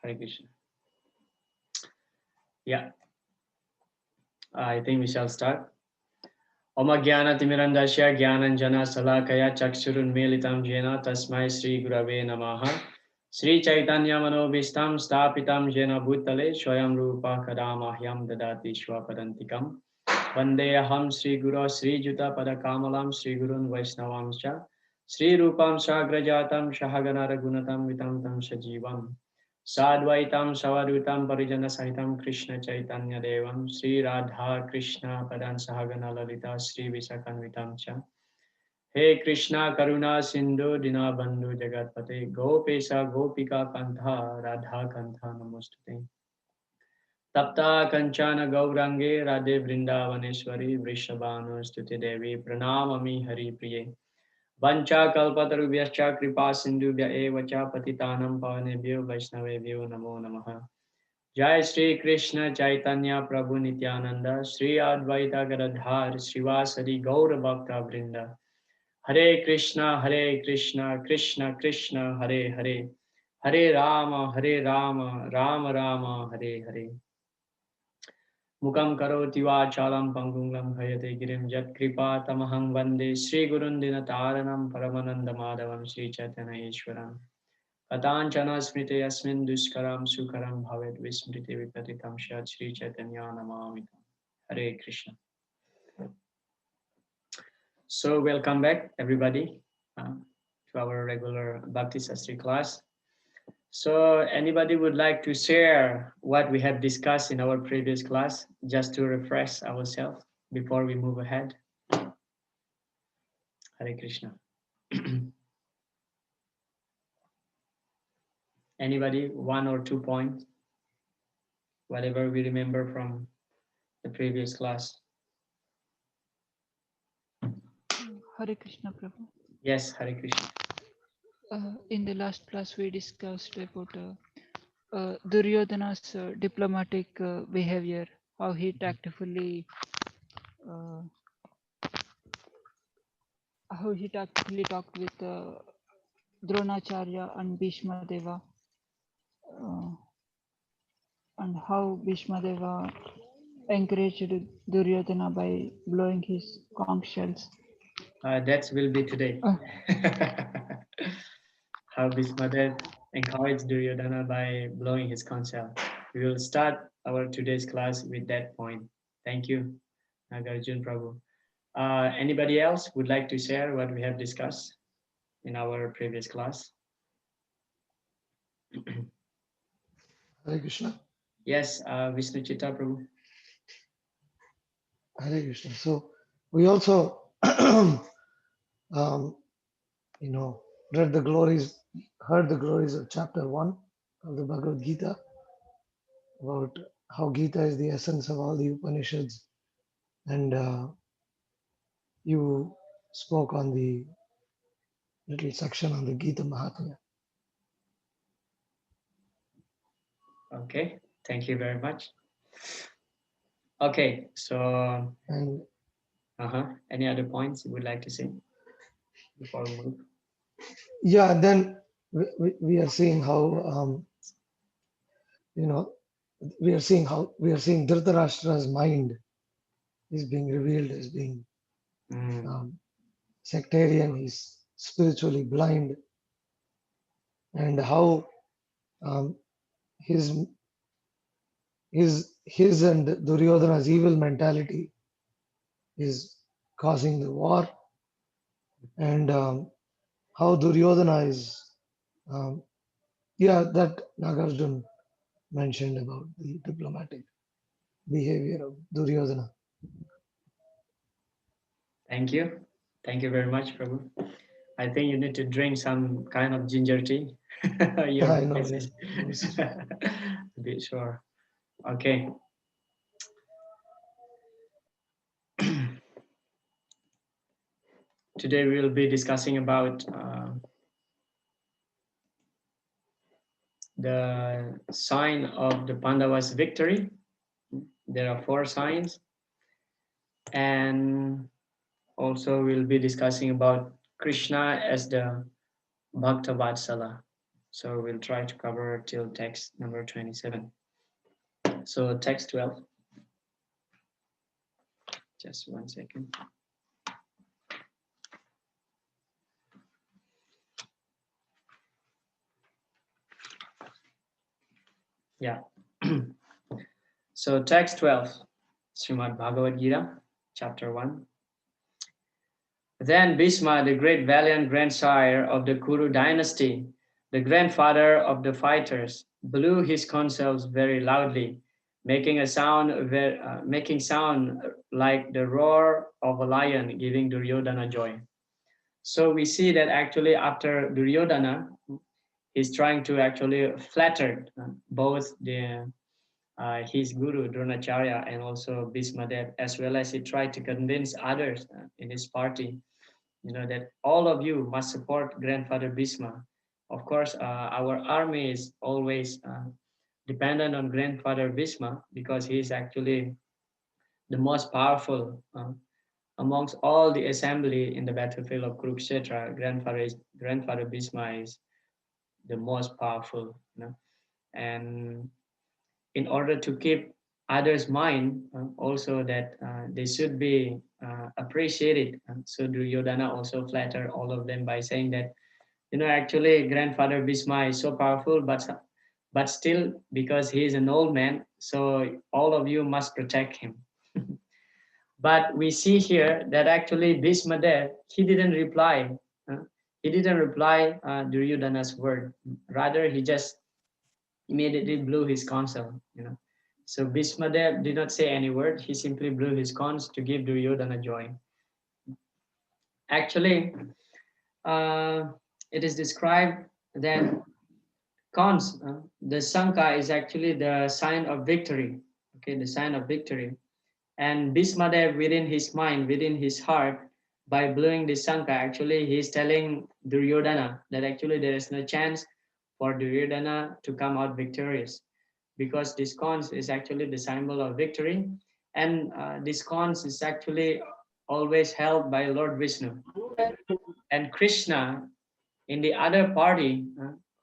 Hare Krishna. Yeah, I think we shall start. Om Jnana Timirandasya Jnananjana Salakaya Chakshurunmilitam Jena Tasmai Sri Gurave Namaha. Sri Chaitanya Manobhistam Stapitam Jena Bhutale Swayam Rupa Kadamahyam Dadati Swapadantikam. Vandeham Sri Guru Sri Juta Padakamalam Sri Gurun Vaisnavamscha Sri Rupam Sagrajatam Shahagana Ragunatam Vitam Tam Sajivam Sadvaitam Savadutam Parijana Sahitam Krishna Chaitanya Devam Sri Radha Krishna Padan Sahagana Lalita Sri Visakanvitam Cha He Krishna Karuna Sindhu Dinabandhu Jagatpate Gopesa Gopika Kantha Radha Kantha Namostate Tapta Kanchana Gaurange Radhe Vrindavaneshwari Vrishabhanu Stuti Devi Pranamami Hari Priye Vancha Kalpatarubhyascha Kripa Sindhubhya Evacha Patitanam Pavanebhyo Vaishnavebhyo Namo Namaha Jai Shri Krishna Chaitanya Prabhu Nityananda Shri Advaita Gadadhar Srivasadi Gaura Bhakta Vrinda Hare Krishna Krishna Krishna Hare Hare Hare Rama Rama Rama Hare Hare Mukam karoti vachalam pangungam bhayate girim yat kripa tamahang vande Sri Gurun dinataranam paramananda madhavam Sri Chaitanya Ishwaram Katanchana smriti yasmin duskaram sukaram bhavet vismriti vipatitam shat Sri Chaitanya namamitam. Hare Krishna. So welcome back everybody to our regular Bhakti Sastri class. So anybody would like to share what we have discussed in our previous class just to refresh ourselves before we move ahead? Hare Krishna. Anybody, 1 or 2 points, whatever we remember from the previous class. Hare Krishna Prabhu. Yes, Hare Krishna. In the last class, we discussed about Duryodhana's diplomatic behavior, how he uh, tactfully talked with Dronacharya and Bhishma Deva, uh, and how Bhishma Deva encouraged Duryodhana by blowing his conch shells. That will be today. How Bhishmadev encouraged Duryodhana by blowing his conch shell. We will start our today's class with that point. Thank you, Nagarjun Prabhu. Anybody else would like to share what we have discussed in our previous class? Hare Krishna. Yes, Vishnu Chitta Prabhu. Hare Krishna. So we also, you know, heard the glories of chapter 1 of the Bhagavad Gita, about how Gita is the essence of all the Upanishads, and you spoke on the little section on the Gita Mahatmya. Okay, thank you very much. Okay, so And any other points you would like to say before we move? yeah, then we are seeing how you know we are seeing Dhritarashtra's mind is being revealed as being sectarian. He's spiritually blind, and how um, his his and Duryodhana's evil mentality is causing the war, and how Duryodhana is that Nagarjun mentioned about the diplomatic behavior of Duryodhana. Thank you. Thank you very much, Prabhu. I think you need to drink some kind of ginger tea. Your I know, voice is a bit sure. Okay. Today we will be discussing about the sign of the Pandavas' victory. There are 4 signs. And also we'll be discussing about Krishna as the Bhakta Vatsala. So we'll try to cover till text number 27. So text 12. Just 1 second. Yeah. So text 12, Srimad Bhagavad Gita, chapter 1. Then Bhishma, the great valiant grandsire of the Kuru dynasty, the grandfather of the fighters, blew his conch very loudly, making sound like the roar of a lion, giving Duryodhana joy. So we see that actually after Duryodhana, he's trying to actually flatter both his guru Dronacharya and also Bhishma Dev, as well as he tried to convince others in his party, that all of you must support grandfather Bhishma. Of course, our army is always dependent on grandfather Bhishma because he is actually the most powerful amongst all the assembly in the battlefield of Kurukshetra. Grandfather Bhishma is the most powerful, and in order to keep others' mind also that they should be appreciated. So Duryodhana also flatter all of them by saying that, actually grandfather Bhishma is so powerful, but still because he is an old man, so all of you must protect him. But we see here that actually Bhishma Dev, he didn't reply. He didn't reply Duryodhana's word. Rather, he just immediately blew his conch. So Bhishma Dev did not say any word. He simply blew his conch to give Duryodhana joy. Actually, it is described that conch, the Sanka, is actually the sign of victory. Okay, the sign of victory. And Bhishma Dev, within his mind, within his heart, by blowing the Sanka, actually he is telling Duryodhana that actually there is no chance for Duryodhana to come out victorious, because this conch is actually the symbol of victory, and this conch is actually always held by Lord Vishnu. And Krishna in the other party,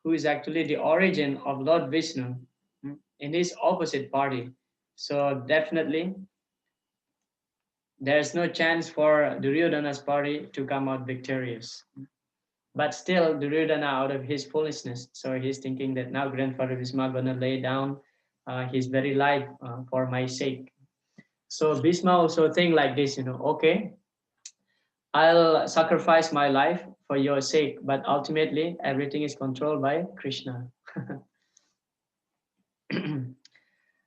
who is actually the origin of Lord Vishnu, in his opposite party. So definitely there's no chance for Duryodhana's party to come out victorious. But still, Duryodhana, out of his foolishness, so he's thinking that now grandfather Bhishma gonna lay down his very life for my sake. So Bhishma also think like this, okay, I'll sacrifice my life for your sake, but ultimately everything is controlled by Krishna.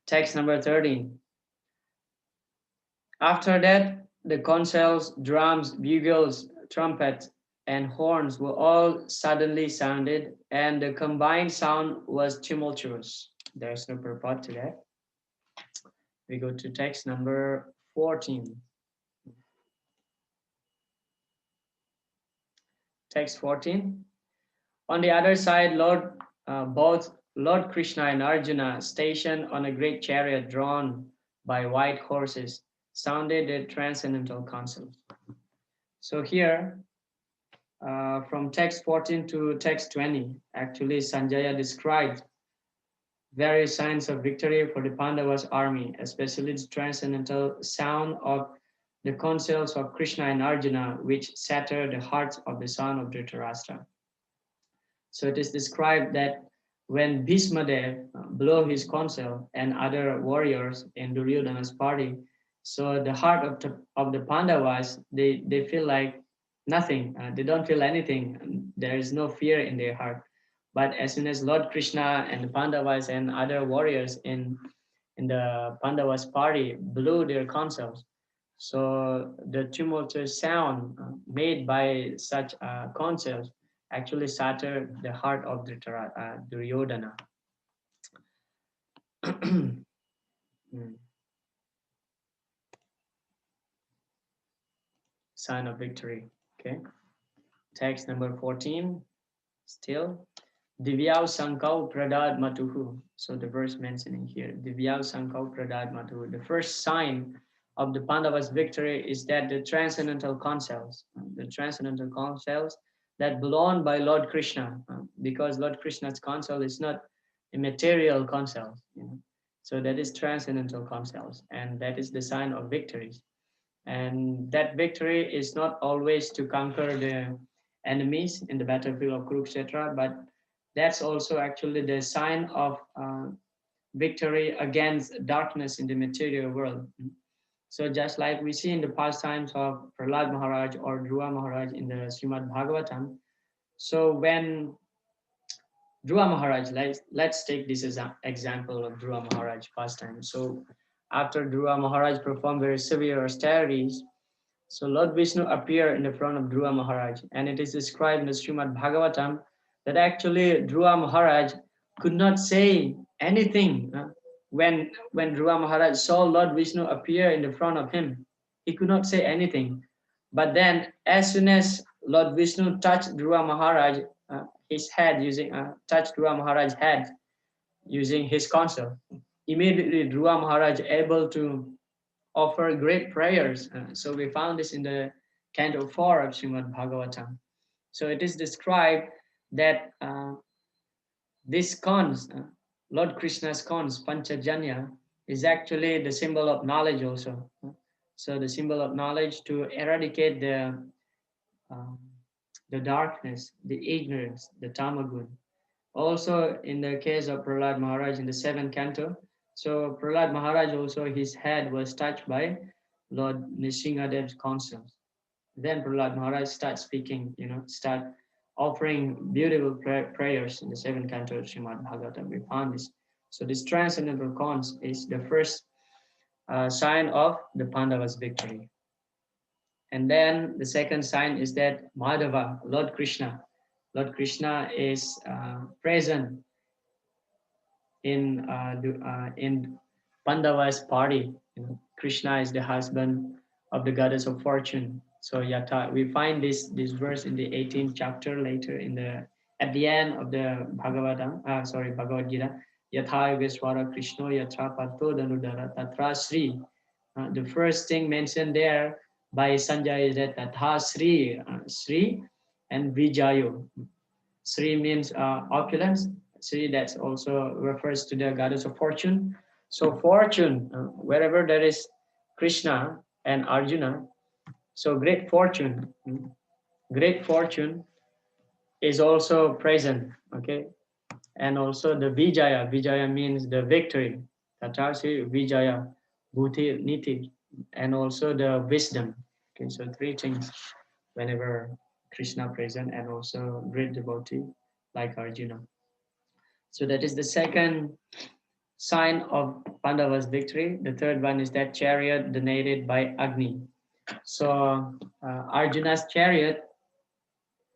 Text number 13. After that, the conches, drums, bugles, trumpets, and horns were all suddenly sounded, and the combined sound was tumultuous. There's no purport to that. We go to text number 14. Text 14. On the other side, both Lord Krishna and Arjuna, stationed on a great chariot drawn by white horses, sounded the transcendental counsels. So here, from text 14 to text 20, actually Sanjaya described various signs of victory for the Pandavas' army, especially the transcendental sound of the counsels of Krishna and Arjuna, which shattered the hearts of the son of Dhritarashtra. So it is described that when Bhishma Dev blew his counsel and other warriors in Duryodhana's party, so the heart of the Pandavas, they feel like nothing. They don't feel anything. There is no fear in their heart. But as soon as Lord Krishna and the Pandavas and other warriors in the Pandavas party blew their counsels, so the tumultuous sound made by such counsels actually shattered the heart of Duryodhana. Sign of victory. Okay. Text number 14. Still. Divyau Sankau Pradad Matuhu. So the verse mentioning here. Divyau Sankau Pradad Matuhu. The first sign of the Pandavas' victory is that the transcendental counsels that blown by Lord Krishna, because Lord Krishna's counsel is not a material counsel, so that is transcendental counsels, and that is the sign of victories. And that victory is not always to conquer the enemies in the battlefield of Kurukshetra, but that's also actually the sign of victory against darkness in the material world. So just like we see in the pastimes of Prahlad Maharaj or Dhruva Maharaj in the Srimad Bhagavatam, so when Dhruva Maharaj, let's take this as an example of Dhruva Maharaj pastime. So after Dhruva Maharaj performed very severe austerities, so Lord Vishnu appeared in the front of Dhruva Maharaj, and it is described in the Srimad Bhagavatam that actually Dhruva Maharaj could not say anything. When Dhruva Maharaj saw Lord Vishnu appear in the front of him, he could not say anything. But then, as soon as Lord Vishnu touched Dhruva Maharaj, his head using touched Dhruva Maharaj's head using his console, immediately Dhruva Maharaj able to offer great prayers. So we found this in the Canto 4 of Srimad Bhagavatam. So it is described that this cons, Lord Krishna's cons, Panchajanya, is actually the symbol of knowledge also. So the symbol of knowledge to eradicate um, the darkness, the ignorance, the tamagun. Also in the case of Prahlad Maharaj in the 7th canto, so Prahlad Maharaj also, his head was touched by Lord Nishingadev's counsels. Then Prahlad Maharaj starts speaking, start offering beautiful prayers in the 7th canto of Srimad Bhagavatam. We found this. So this transcendental cons is the first sign of the Pandavas' victory. And then the second sign is that Madhava, Lord Krishna is present in Pandava's party. Krishna is the husband of the goddess of fortune. So Yatha, we find this verse in the 18th chapter later at the end of the Bhagavad Gita. Yatha Yogeshwara Krishna Yatra Patto Danudara Tatra Sri. The first thing mentioned there by Sanjay is that Tatha Sri, Sri and Vijayo. Sri means opulence. Sri that also refers to the goddess of fortune. So fortune, wherever there is Krishna and Arjuna, so great fortune is also present. Okay, and also the Vijaya. Vijaya means the victory. Tatasi Vijaya, Bhuti Niti, and also the wisdom. Okay, so three things whenever Krishna present, and also great devotee like Arjuna. So that is the second sign of Pandava's victory. The third one is that chariot donated by Agni. So Arjuna's chariot,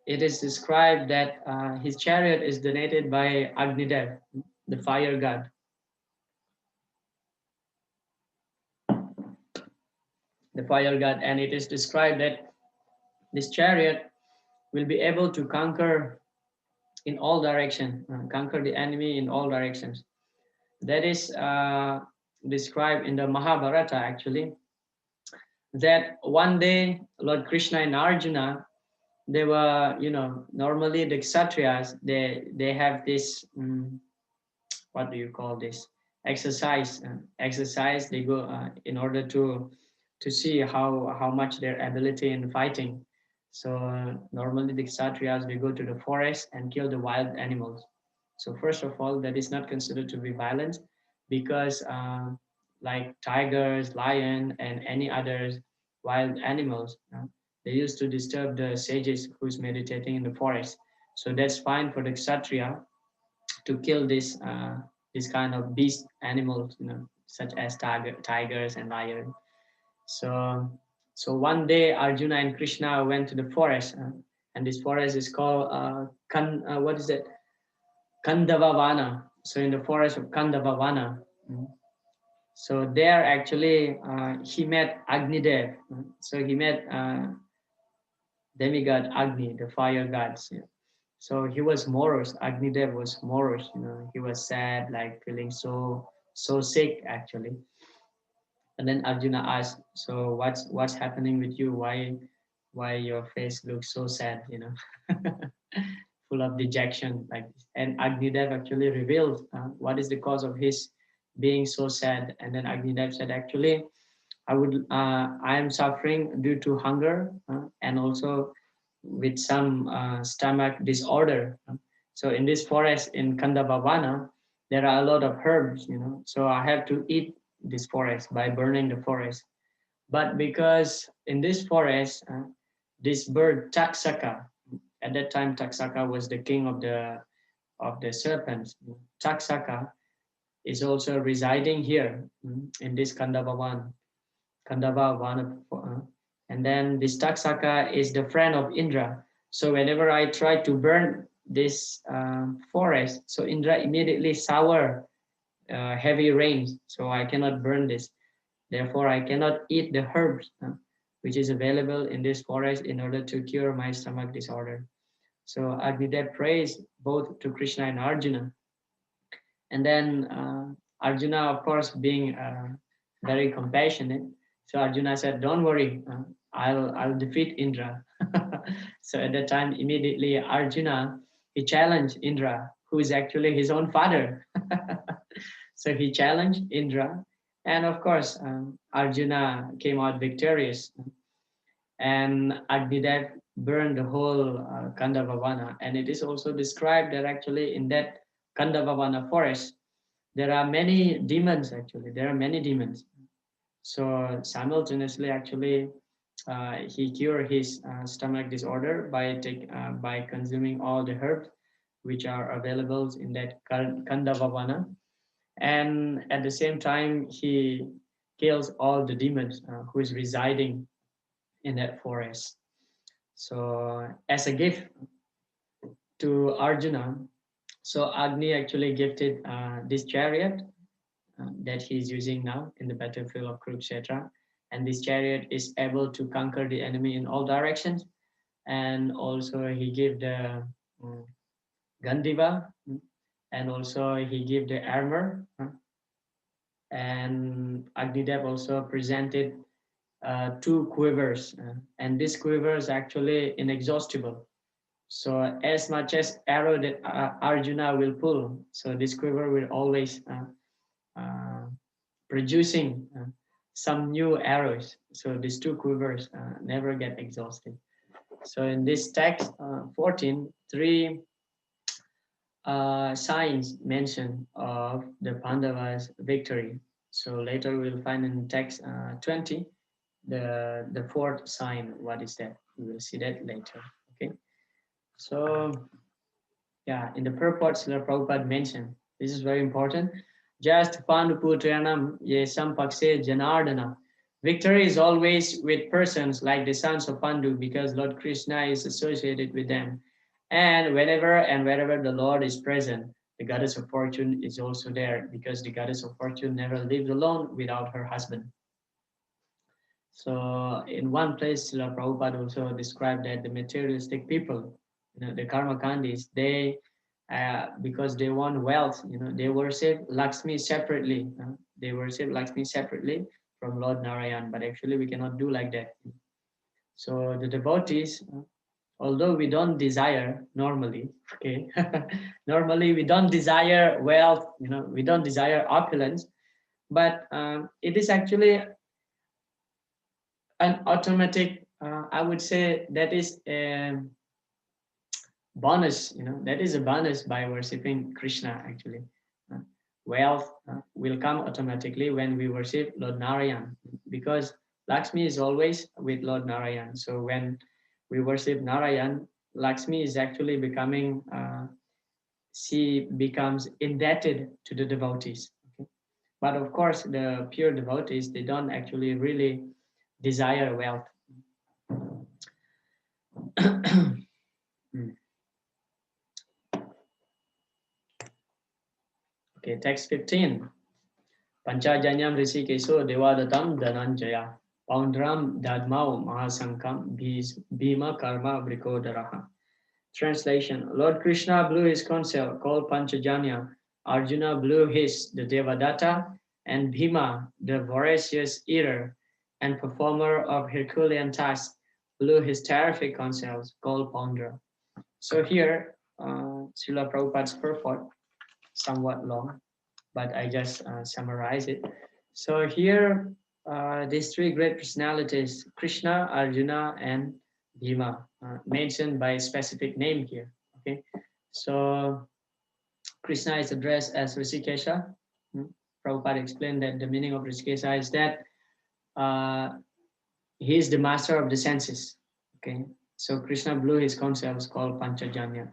it is described that his chariot is donated by Agnidev, the fire god. The fire god, and it is described that this chariot will be able to conquer in all directions, conquer the enemy in all directions. That is described in the Mahabharata actually, that one day Lord Krishna and Arjuna, they were, normally the Kshatriyas, they have this, what do you call this, exercise they go in order to see how much their ability in fighting. So normally the Kshatriyas, they go to the forest and kill the wild animals. So first of all, that is not considered to be violence, because like tigers, lion, and any other wild animals, they used to disturb the sages who's meditating in the forest. So that's fine for the Kshatriya to kill this kind of beast animals, such as tigers and lions. So so one day Arjuna and Krishna went to the forest, and this forest is called what is it? Kandavavana. So in the forest of Kandavavana. So there actually he met Agnidev. So he met demigod Agni, the fire gods. So he was morose. Agnidev was morose. He was sad, like feeling so sick actually. And then Arjuna asked, "So what's happening with you? why your face looks so sad, full of dejection like this. And Agnidev actually revealed what is the cause of his being so sad. And then Agnidev said, actually, I am suffering due to hunger and also with some stomach disorder. So in this forest in Kandavavana, there are a lot of herbs, so I have to eat this forest by burning the forest. But because in this forest, this bird Taksaka, at that time Taksaka was the king of the serpents. Taksaka is also residing here in this Kandava Vana, and then this Taksaka is the friend of Indra. So whenever I try to burn this forest, so Indra immediately shower heavy rains, so I cannot burn this. Therefore, I cannot eat the herbs which is available in this forest in order to cure my stomach disorder. So Agnidev prays both to Krishna and Arjuna. And then Arjuna, of course, being very compassionate, so Arjuna said, "Don't worry, I'll defeat Indra." So at that time, immediately Arjuna, he challenged Indra, who is actually his own father. So he challenged Indra, and of course, Arjuna came out victorious. And Agnidev burned the whole Kandavavana. And it is also described that actually in that Kandavavana forest, there are many demons actually. There are many demons. So simultaneously, actually, he cured his stomach disorder by consuming all the herbs which are available in that Kandavavana. And at the same time, he kills all the demons who is residing in that forest. So as a gift to Arjuna, so Agni actually gifted this chariot that he's using now in the battlefield of Kurukshetra. And this chariot is able to conquer the enemy in all directions. And also he gave the Gandiva, and also he gave the armor. And Agnidev also presented two quivers, and this quiver is actually inexhaustible. So as much as arrow that Arjuna will pull, so this quiver will always producing some new arrows. So these two quivers never get exhausted. So in this text 14, three signs mentioned of the Pandavas' victory. So later we'll find in text 20 the fourth sign. What is that? We will see that later. Okay. So yeah, in the purport, Srila Prabhupada mentioned, this is very important. Just Panduputranam yesam pakse janardana. Victory is always with persons like the sons of Pandu because Lord Krishna is associated with them. And whenever and wherever the Lord is present, the goddess of fortune is also there because the goddess of fortune never lived alone without her husband. So in one place, Srila Prabhupada also described that the materialistic people, the karma kandis, they because they want wealth, they worship Lakshmi separately. They worship Lakshmi separately from Lord Narayan, but actually we cannot do like that. So the devotees, although we don't desire normally, okay, normally we don't desire wealth, we don't desire opulence, but it is actually an automatic, I would say that is a bonus, that is a bonus by worshipping Krishna actually. Wealth will come automatically when we worship Lord Narayan because Lakshmi is always with Lord Narayan. So when we worship Narayan, Lakshmi is actually becoming, she becomes indebted to the devotees. Okay? But of course, the pure devotees, they don't actually really desire wealth. Okay, text 15. Panchajanyam Rishikeso Devadatam Dhananjaya Paundram Dadmao Mahasankam Bhima Karma Vrikodaraha. Translation. Lord Krishna blew his conch shell called Panchajanya. Arjuna blew his, the Devadatta, and Bhima, the voracious eater and performer of Herculean tasks, blew his terrific conceals called Pondra. So here, Srila Prabhupada's purport, somewhat long, but I just summarize it. So here, these three great personalities, Krishna, Arjuna, and Bhima, mentioned by specific name here. Okay, so Krishna is addressed as Rishikesha. Hmm. Prabhupada explained that the meaning of Rishikesha is that uh, he is the master of the senses. Okay, so Krishna blew his concepts called Panchajanya.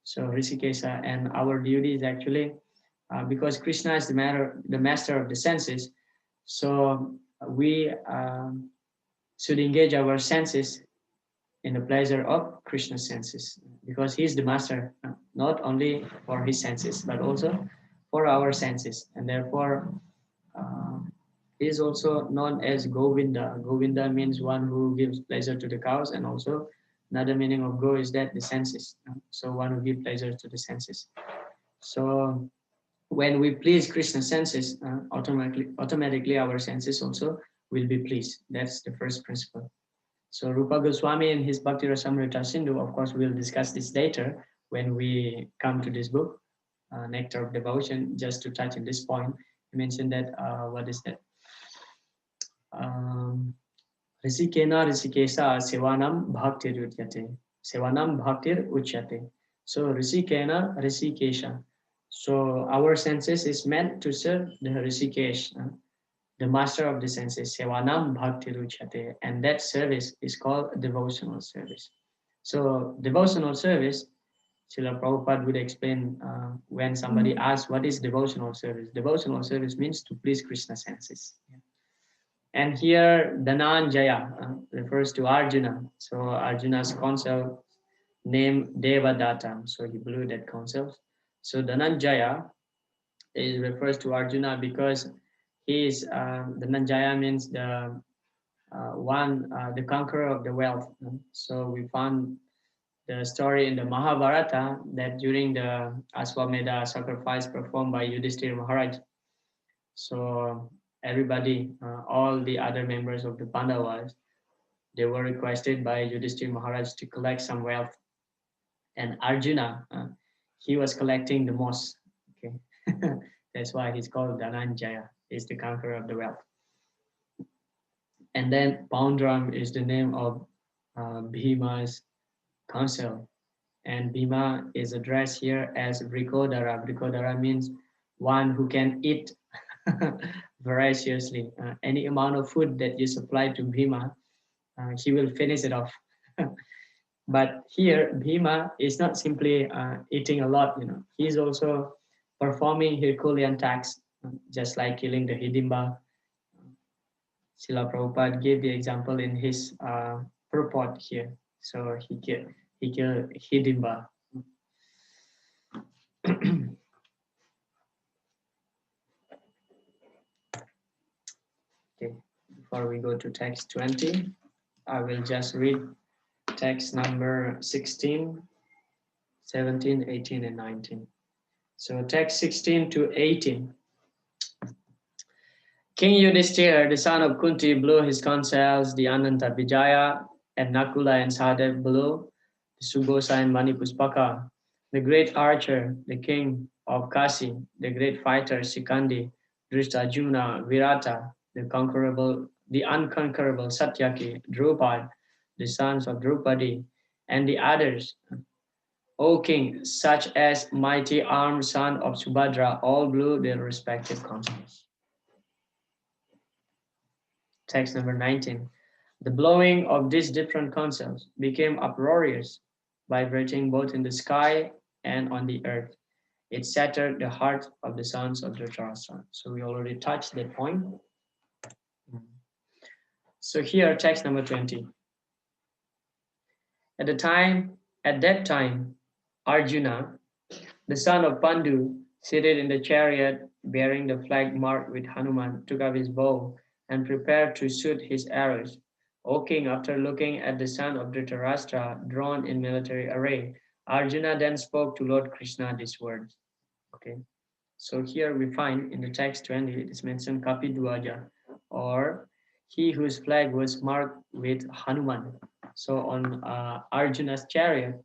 So Rishikesha, and our duty is actually because Krishna is the master of the senses. So we should engage our senses in the pleasure of Krishna's senses because he is the master, not only for his senses but also for our senses, and therefore uh, he is also known as Govinda. Govinda means one who gives pleasure to the cows, and also another meaning of Go is that the senses. So one who gives pleasure to the senses. So when we please Krishna's senses, automatically our senses also will be pleased. That's the first principle. So Rupa Goswami in his Bhakti Rasamrita Sindhu, of course, we'll discuss this later when we come to this book, Nectar of Devotion. Just to touch on this point, he mentioned that what is that? Risikena Risikesa Sevanam Bhaktir Udyate. Sevanam Bhaktir Uchyate. So Risikena Risikesha. So our senses is meant to serve the Rishikesh, the master of the senses, Sevanam Bhakti Uchyate. And that service is called devotional service. So devotional service, Srila Prabhupada would explain when somebody asks what is devotional service. Devotional service means to please Krishna senses. And here Dhananjaya refers to Arjuna. So Arjuna's concept named Devadatta. So he blew that concept. So Dhananjaya is refers to Arjuna because he is Dhananjaya means the the conqueror of the wealth. So we found the story in the Mahabharata that during the Aswamedha sacrifice performed by Yudhishthira Maharaj, so everybody, all the other members of the Pandavas, they were requested by Yudhishthira Maharaj to collect some wealth, and Arjuna, he was collecting the most. Okay, that's why he's called Dhananjaya. He's the conqueror of the wealth. And then Poundram is the name of Bhima's council, and Bhima is addressed here as Vrikodara. Vrikodara means one who can eat voraciously. Any amount of food that you supply to Bhima, he will finish it off. But here, Bhima is not simply eating a lot, he's also performing Herculean tasks, just like killing the Hidimba. Srila Prabhupada gave the example in his purport here. So he killed Hidimba. Okay, before we go to text 20, I will just read text number 16, 17, 18, and 19. So text 16 to 18. King Yudhishthira, the son of Kunti, blew his conch-shells, the Ananta Vijaya, and Nakula and Sahadev blew the Subosa and Manipuspaka. The great archer, the king of Kasi, the great fighter Sikandi, Drishtajumna, Virata, the unconquerable Satyaki, Drupad, the sons of Drupadi, and the others, O king, such as mighty armed son of Subhadra, all blew their respective conches. Text number 19. The blowing of these different conches became uproarious, vibrating both in the sky and on the earth. It shattered the heart of the sons of Dhritarashtra. So we already touched that point. So here, text number 20. At that time, Arjuna, the son of Pandu, seated in the chariot bearing the flag marked with Hanuman, took up his bow and prepared to shoot his arrows. O king, after looking at the son of Dhritarashtra drawn in military array, Arjuna then spoke to Lord Krishna these words. Okay, so here we find in the text 20, it is mentioned Kapidwaja, or he whose flag was marked with Hanuman. So on Arjuna's chariot,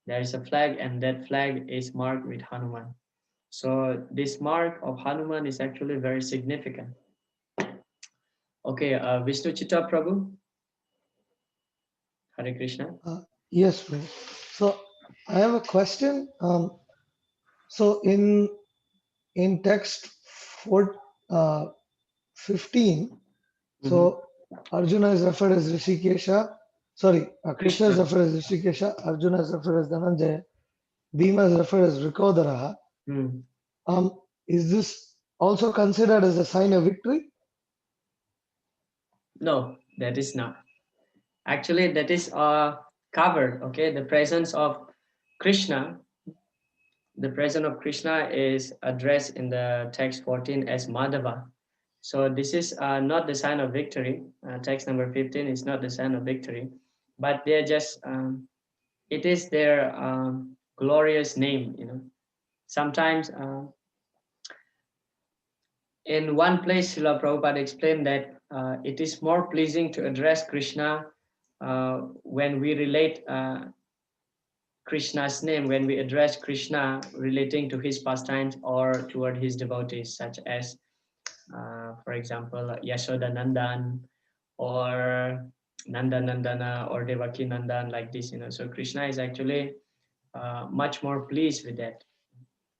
there is a flag, and that flag is marked with Hanuman. So this mark of Hanuman is actually very significant. Okay, Vishnu Chitta Prabhu, Hare Krishna. Yes, please. So I have a question. So in text 15, so Arjuna is referred as Rishikesha. Sorry, Krishna is Krishna. referred as Rishikesha. Arjuna is referred as Dhananjaya. Bhima is referred as Rikodara. Hmm. Is this also considered as a sign of victory? No, that is not. Actually, that is covered. Okay, the presence of Krishna. The presence of Krishna is addressed in the text 14 as Madhava. So this is not the sign of victory. Text number 15 is not the sign of victory, but they're just it is their glorious name. Sometimes in one place, Srila Prabhupada explained that it is more pleasing to address Krishna when we relate Krishna's name, when we address Krishna relating to his pastimes or toward his devotees, such as, for example, Yashoda Nandan or Nanda Nandana or Devaki Nandan, like this. So Krishna is actually much more pleased with that.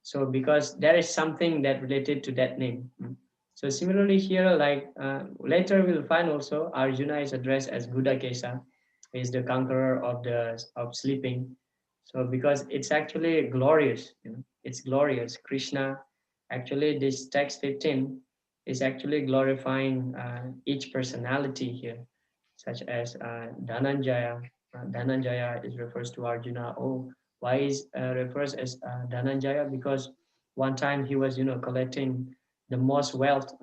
So because there is something that related to that name. So similarly here, like later we'll find also Arjuna is addressed as Gudakesha. He is the conqueror of sleeping. So because it's actually glorious, it's glorious. Krishna, actually this text 15 is actually glorifying each personality here, such as Dhananjaya. Dhananjaya is refers to Arjuna. Oh, why is refers as Dhananjaya? Because one time he was, collecting the most wealth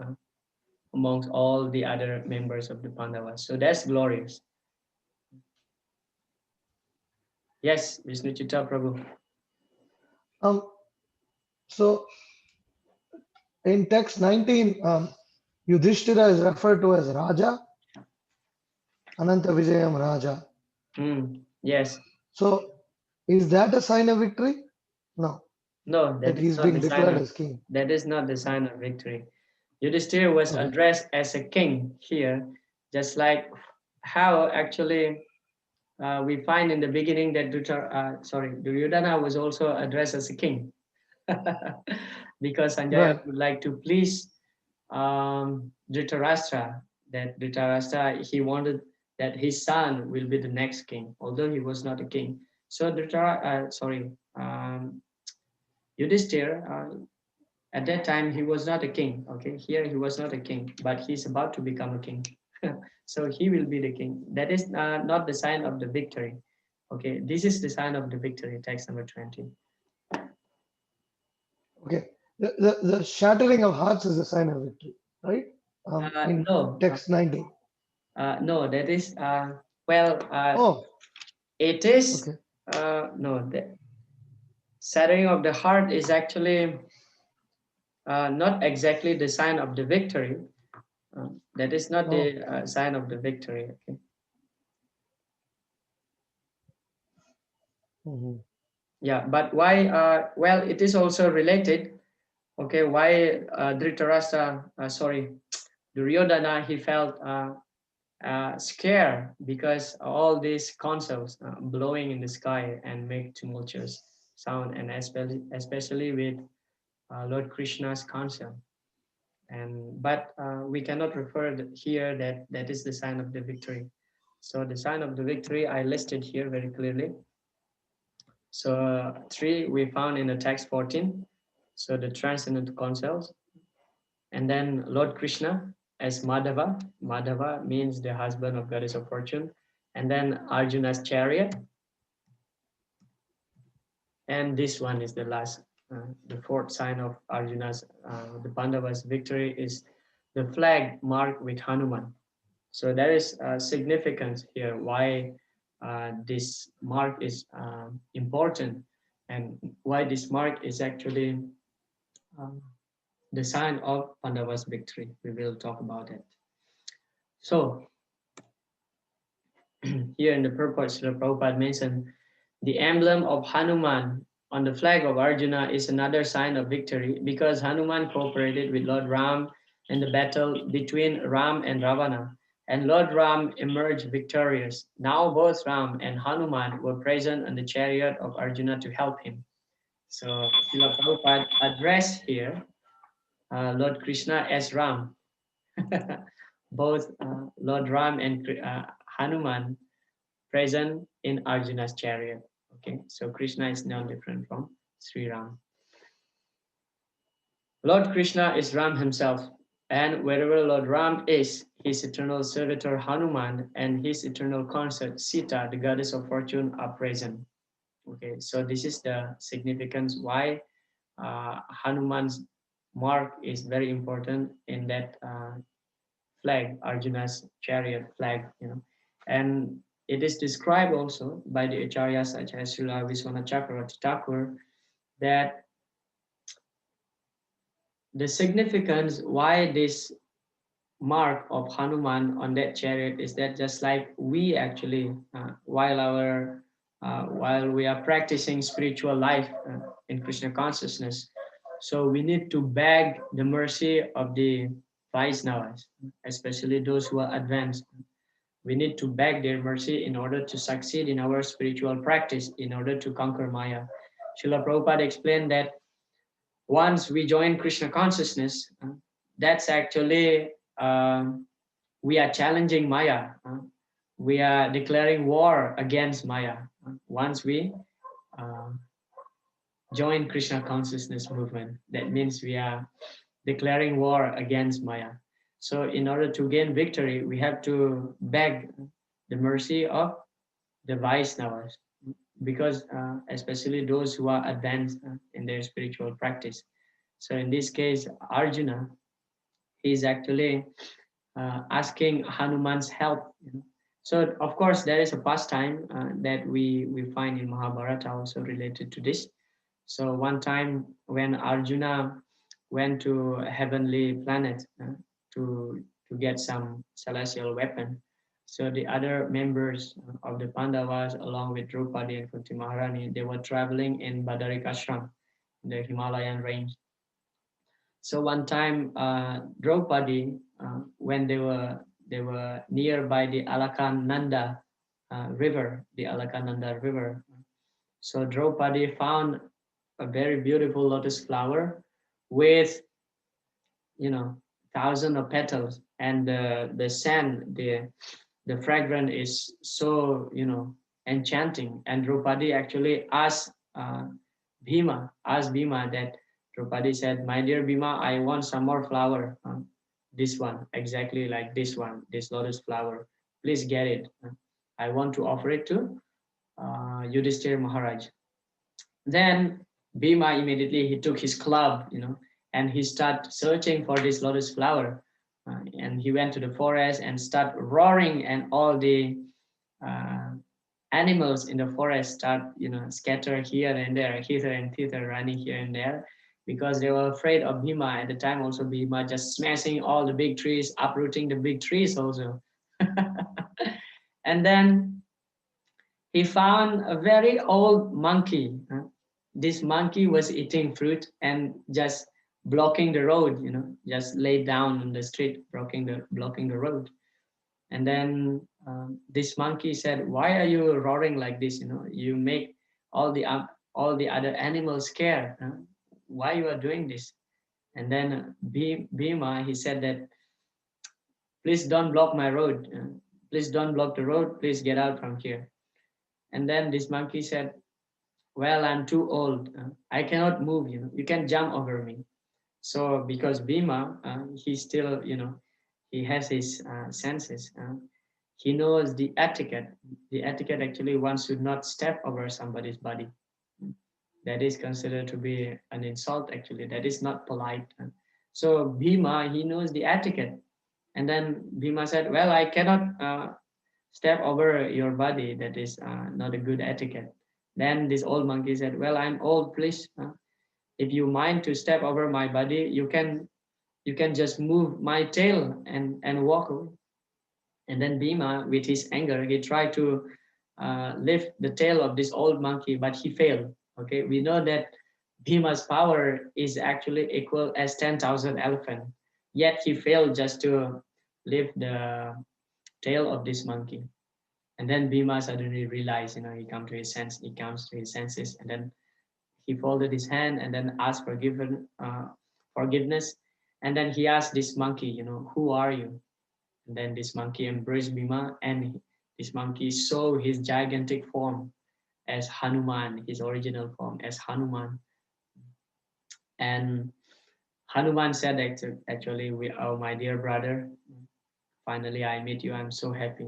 amongst all the other members of the Pandavas. So that's glorious. Yes, Vishnu Chitta Prabhu. So in text 19, Yudhishthira is referred to as Raja, Ananta Vijayam Raja. Yes. So is that a sign of victory? No, No, that that is he's not being the sign declared of as king. that is not the sign of victory. Yudhishthira was Okay. addressed as a king here, just like how actually we find in the beginning that Duryodhana was also addressed as a king. Because Sanjaya Right. would like to please Dhritarashtra, that Dhritarashtra, he wanted that his son will be the next king, although he was not a king. So Yudhishthira, at that time he was not a king. Okay, here he was not a king, but he's about to become a king. So he will be the king. That is not the sign of the victory. Okay, this is the sign of the victory. Text number 20. Okay. The shattering of hearts is a sign of victory, right? In No, text 19. no, that is well. Oh, It is okay. no. The shattering of the heart is actually not exactly the sign of the victory. That is not Oh. the sign of the victory. Okay. Mhm. Yeah, but why? Well, it is also related. Okay, why Dhritarashtra? Duryodhana. He felt scared because all these consoles blowing in the sky and make tumultuous sound, and especially with Lord Krishna's console. But we cannot refer here that that is the sign of the victory. So the sign of the victory I listed here very clearly. So three we found in the text 14. So the transcendental consoles, and then Lord Krishna as Madhava. Madhava means the husband of goddess of fortune, and then Arjuna's chariot, and this one is the last, the fourth sign of Arjuna's, the Pandavas' victory is the flag marked with Hanuman. So there is significance here why this mark is important, and why this mark is actually um, the sign of Pandavas' victory. We will talk about it. So here in the purport, Srila Prabhupada mentioned the emblem of Hanuman on the flag of Arjuna is another sign of victory because Hanuman cooperated with Lord Ram in the battle between Ram and Ravana, and Lord Ram emerged victorious. Now both Ram and Hanuman were present on the chariot of Arjuna to help him. So Srila Prabhupada addressed here Lord Krishna as Ram. Both Lord Ram and Hanuman present in Arjuna's chariot. Okay, so Krishna is no different from Sri Ram. Lord Krishna is Ram himself, and wherever Lord Ram is, his eternal servitor Hanuman and his eternal consort Sita, the goddess of fortune, are present. Okay, so this is the significance why Hanuman's mark is very important in that flag, Arjuna's chariot flag, and it is described also by the acharyas such as Srila Vishwanath Chakravarti Thakur that the significance why this mark of Hanuman on that chariot is that just like we actually, while we are practicing spiritual life in Krishna consciousness, so we need to beg the mercy of the Vaisnavas, especially those who are advanced. We need to beg their mercy in order to succeed in our spiritual practice, in order to conquer Maya. Srila Prabhupada explained that once we join Krishna consciousness, that's actually we are challenging Maya. We are declaring war against Maya. Once we uh, join Krishna consciousness movement, that means we are declaring war against Maya. So in order to gain victory, we have to beg the mercy of the Vaisnavas, because especially those who are advanced in their spiritual practice. So in this case, Arjuna, he is actually asking Hanuman's help. So of course, there is a pastime that we find in Mahabharata also related to this. So one time when Arjuna went to a heavenly planet to get some celestial weapon, so the other members of the Pandavas, along with Draupadi and Kunti Maharani, they were traveling in Badarikashram, the Himalayan range. So one time, Draupadi, when they were nearby the Alakananda river, so Draupadi found a very beautiful lotus flower with, thousands of petals, and the scent, the fragrance is so, enchanting. And Draupadi actually asked Bhima that Draupadi said, "My dear Bhima, I want some more flower. This one, exactly like this one, this lotus flower. Please get it. I want to offer it to Yudhishthira Maharaj." Then Bhima immediately he took his club, and he started searching for this lotus flower. And he went to the forest and started roaring, and all the uh, animals in the forest start, scatter here and there, hither and thither, running here and there, because they were afraid of Bhima. At the time, also Bhima just smashing all the big trees, uprooting the big trees also. And then he found a very old monkey. This monkey was eating fruit and just blocking the road, just laid down on the street, blocking the road. And then this monkey said, "Why are you roaring like this? You make all the other animals scared. Why you are doing this?" And then Bhima, he said that, "Please don't block my road. Please don't block the road. Please get out from here." And then this monkey said, "Well, I'm too old. I cannot move. You can jump over me." So because Bhima, he still, he has his senses. He knows the etiquette. The etiquette actually, one should not step over somebody's body. That is considered to be an insult. Actually, that is not polite. So Bhima, he knows the etiquette. And then Bhima said, "Well, I cannot step over your body. That is not a good etiquette." Then this old monkey said, "Well, I'm old. Please, if you mind to step over my body, you can just move my tail and walk away." And then Bhima, with his anger, he tried to lift the tail of this old monkey, but he failed. Okay, we know that Bhima's power is actually equal as 10,000 elephant, yet he failed just to lift the tail of this monkey. And then Bhima suddenly realized, he comes to his senses, and then he folded his hand and then asked forgiveness. And then he asked this monkey, who are you? And then this monkey embraced Bhima, and this monkey saw his gigantic form as Hanuman, his original form as Hanuman. And Hanuman said, actually, oh, my dear brother, finally I meet you. I'm so happy.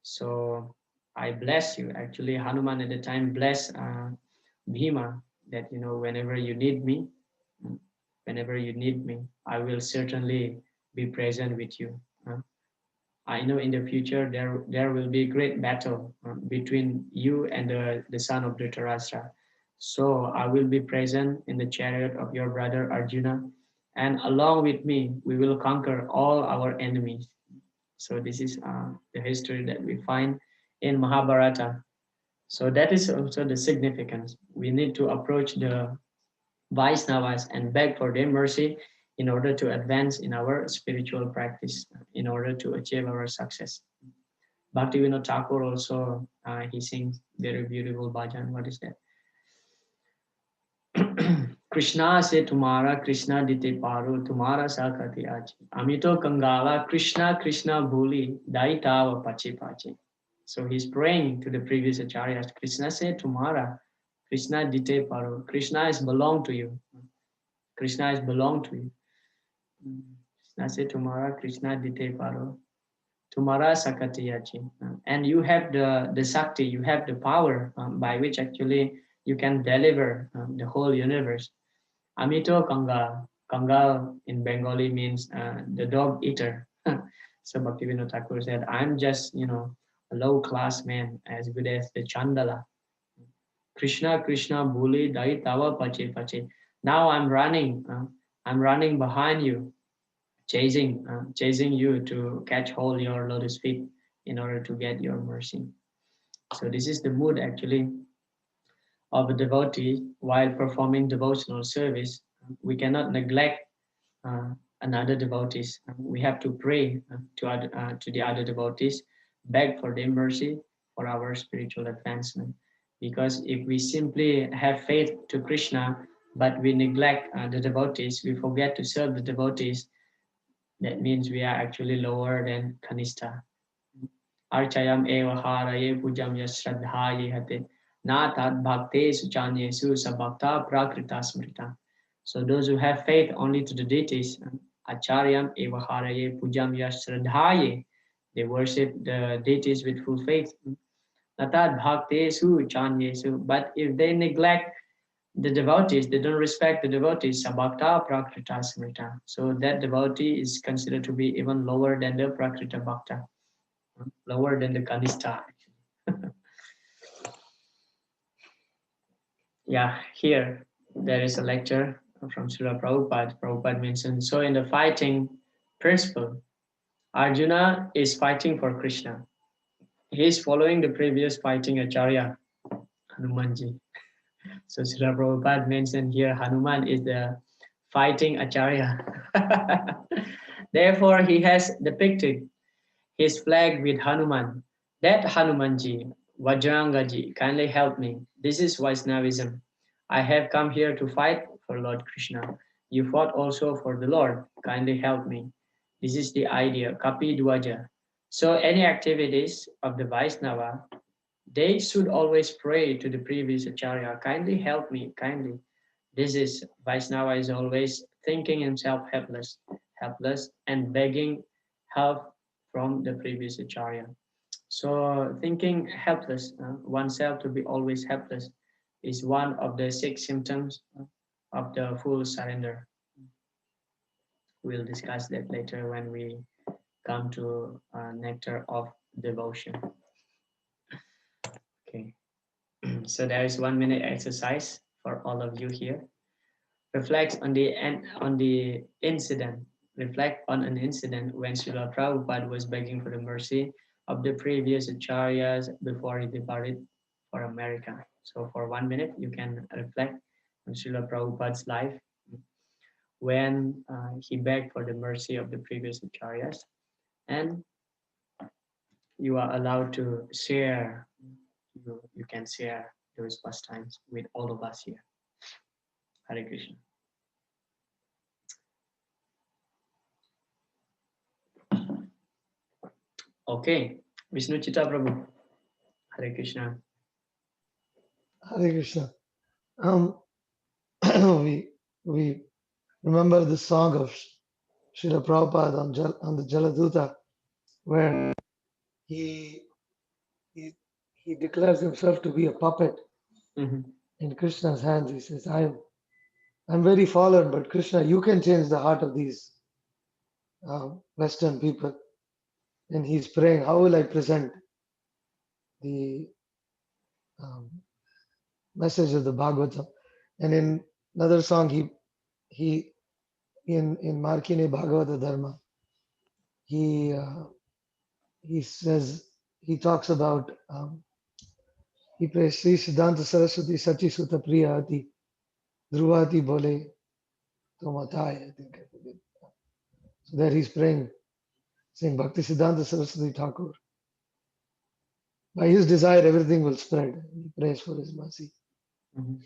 So I bless you. Actually, Hanuman at the time blessed Bhima that, whenever you need me, whenever you need me, I will certainly be present with you. I know in the future there will be a great battle between you and the son of Dhritarashtra. So I will be present in the chariot of your brother Arjuna, and along with me, we will conquer all our enemies. So this is the history that we find in Mahabharata. So that is also the significance. We need to approach the Vaisnavas and beg for their mercy in order to advance in our spiritual practice, in order to achieve our success. Bhaktivinoda Thakur also, he sings very beautiful bhajan. What is that? Krishna से तुम्हारा कृष्णा दिते पारो तुम्हारा साकति आज अमितो कंगाला कृष्णा कृष्णा भूली दाइताव pache pache. So he's praying to the previous acharyas. Krishna said tomorrow, Krishna dite paro. Krishna is belong to you. Krishna is belong to you. Krishna said tomorrow, Krishna dite paro. Tomorrow sakati yachi. And you have the sakti, you have the power by which actually you can deliver the whole universe. Amito Kangal. Kangal in Bengali means the dog eater. So Bhaktivinoda Thakur said, I'm just, a low class man, as good as the Chandala. Krishna, Krishna, Bhuli, Dai Tava Pache Pache. Now I'm running behind you, chasing you to catch hold your lotus feet in order to get your mercy. So this is the mood actually of a devotee while performing devotional service. We cannot neglect uh, another devotees. We have to pray to the other devotees, beg for their mercy for our spiritual advancement. Because if we simply have faith to Krishna, but we neglect the devotees, we forget to serve the devotees, that means we are actually lower than Kanistha. Archayam eva haraye pujam yasradhaye hate natat bhakte suchanyesu sabhakta prakrita smrita. So those who have faith only to the deities, acharyam eva haraye pujam yasradhaye, they worship the deities with full faith. Natat bhakte suchanyesu, but if they neglect the devotees, they don't respect the devotees, sabhakta prakrita smrita. So that devotee is considered to be even lower than the prakrita bhakta, lower than the kanistha. Yeah, here there is a lecture from Srila Prabhupada. Prabhupada mentioned, so in the fighting principle, Arjuna is fighting for Krishna. He is following the previous fighting Acharya, Hanumanji. So Srila Prabhupada mentioned here Hanuman is the fighting Acharya. Therefore, he has depicted his flag with Hanuman. That Hanumanji, Vajrangaji, kindly help me. This is Vaishnavism. I have come here to fight for Lord Krishna. You fought also for the Lord. Kindly help me. This is the idea, Kapi Dwaja. So any activities of the Vaishnava, they should always pray to the previous Acharya, kindly help me, kindly. This is, Vaishnava is always thinking himself helpless and begging help from the previous Acharya. So thinking helpless, oneself to be always helpless, is one of the 6 symptoms of the full surrender. We'll discuss that later when we come to nectar of devotion. Okay, so there is 1 minute exercise for all of you here. Reflect on the incident reflect on an incident when Srila Prabhupada was begging for the mercy of the previous acharyas before he departed for America. So for 1 minute, you can reflect on Srila Prabhupada's life when he begged for the mercy of the previous acharyas, and you are allowed to share. You can share those pastimes with all of us here. Hare Krishna. Okay, Vishnu Chitta Prabhu. Hare Krishna. Hare Krishna. Um, we remember the song of Srila Prabhupada on the Jaladuta, where he, he he declares himself to be a puppet Mhm. in Krishna's hands. He says, I'm very fallen, but Krishna, you can change the heart of these Western people. And he's praying, how will I present the um, message of the Bhagavatam? And in another song, he in Markine Bhagavata Dharma, he says, he talks about he prays Sri Siddhanta Saraswati Sachi Sutta Priyati Dhruvati Bole Tomatai, I think I forget. So there he's praying, saying Bhakti Siddhanta Saraswati Thakur. By his desire, everything will spread. He prays for his mercy. Mhm.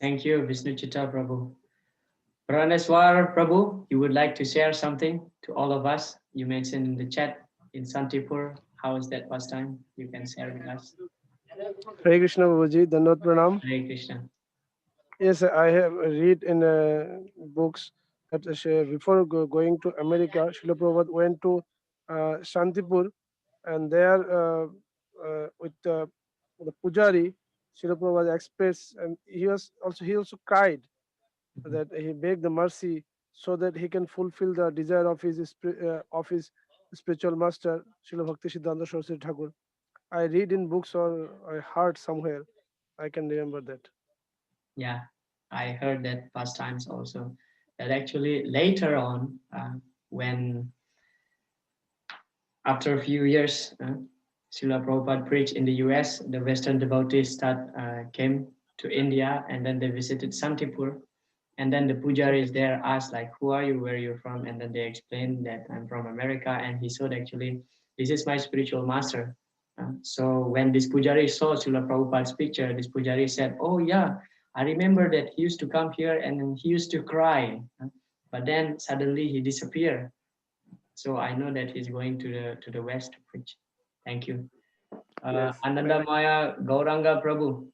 Thank you, Vishnu Chitta Prabhu. Praneshwar Prabhu, you would like to share something to all of us? You mentioned in the chat in Santipur. How is that pastime? You can share with us. Hare Krishna Babaji, Dandot Pranam. Hare Krishna. Yes, I have read in books that before going to America, Srila Prabhupada went to Shantipur, and there with the Pujari, Srila Prabhupada expressed, and he also cried that he begged the mercy so that he can fulfill the desire of his spiritual master, Srila Bhakti Siddhanta Saraswati Thakur. I read in books or I heard somewhere. I can remember that. Yeah, I heard that pastimes also. That actually later on, when after a few years, Srila Prabhupada preached in the US, the Western devotees came to India, and then they visited Santipur. And then the pujaris there asked, like, who are you, where are you from? And then they explained that I'm from America. And he said, actually, this is my spiritual master. So when this pujari saw Srila Prabhupada's picture, this pujari said, oh yeah, I remember that he used to come here and he used to cry. But then suddenly he disappeared. So I know that he's going to the west to preach. Thank you. Yes. Anandamaya Gauranga Prabhu,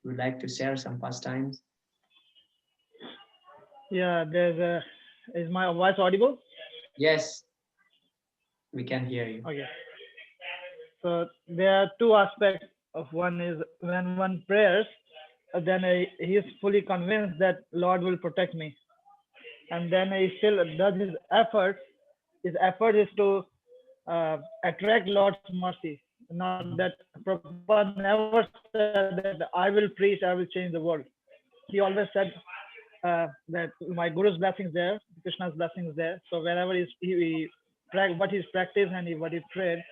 would like to share some pastimes? Yeah, is my voice audible? Yes, we can hear you. Okay. So there are two aspects of one is when one prays, then he is fully convinced that Lord will protect me. And then he still does his effort. His effort is to attract Lord's mercy. Not that Prabhupada never said that I will preach, I will change the world. He always said that my Guru's blessings there, Krishna's blessings there. So wherever what he's practiced and what he prayed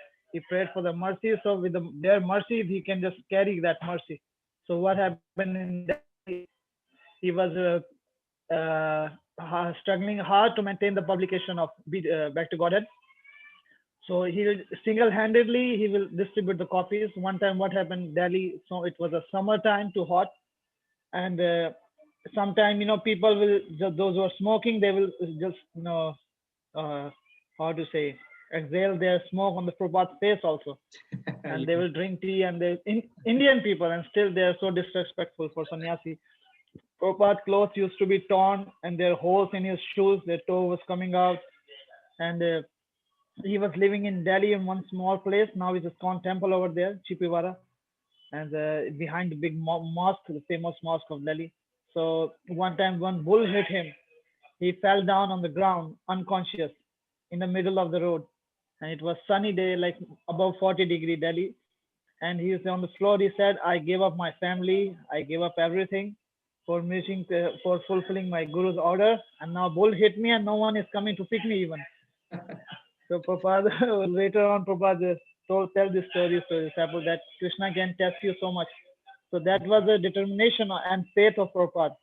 for the mercy. So with their mercy, he can just carry that mercy. So what happened in Delhi? He was struggling hard to maintain the publication of Back to Godhead. So he will single-handedly he will distribute the copies. One time, what happened? Delhi. So it was a summertime, too hot, and sometime people will those who are smoking they will just uh, how to say exhale their smoke on the Prabhupada's face also, and they will drink tea, and Indian people, and still they are so disrespectful for sannyasi. Prabhupada's clothes used to be torn, and there are holes in his shoes, their toe was coming out, and he was living in Delhi in one small place. Now it's a ISKCON temple over there, Chipiwara, and behind the big mosque, the famous mosque of Delhi. So one time, one bull hit him. He fell down on the ground, unconscious, in the middle of the road. And it was sunny day, like above 40-degree Delhi. And he was on the floor. He said, "I gave up my family. I gave up everything for meeting, for fulfilling my guru's order, and now bull hit me, and no one is coming to pick me even. So Prabhupada, later on, Prabhupada tell this story to the disciple that Krishna can test you so much. So that was the determination and faith of Prabhupada.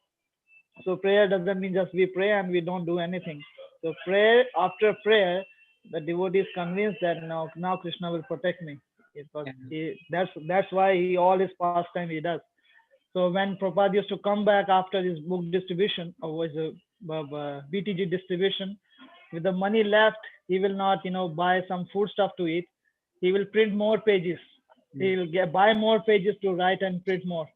So prayer doesn't mean just we pray and we don't do anything. So prayer after prayer, the devotee is convinced that now Krishna will protect me. Because that's why he all his pastime he does. So when Prabhupada used to come back after his book distribution, or was a BTG distribution, with the money left, he will not, buy some food stuff to eat. He will print more pages. He will buy more pages to write and print more.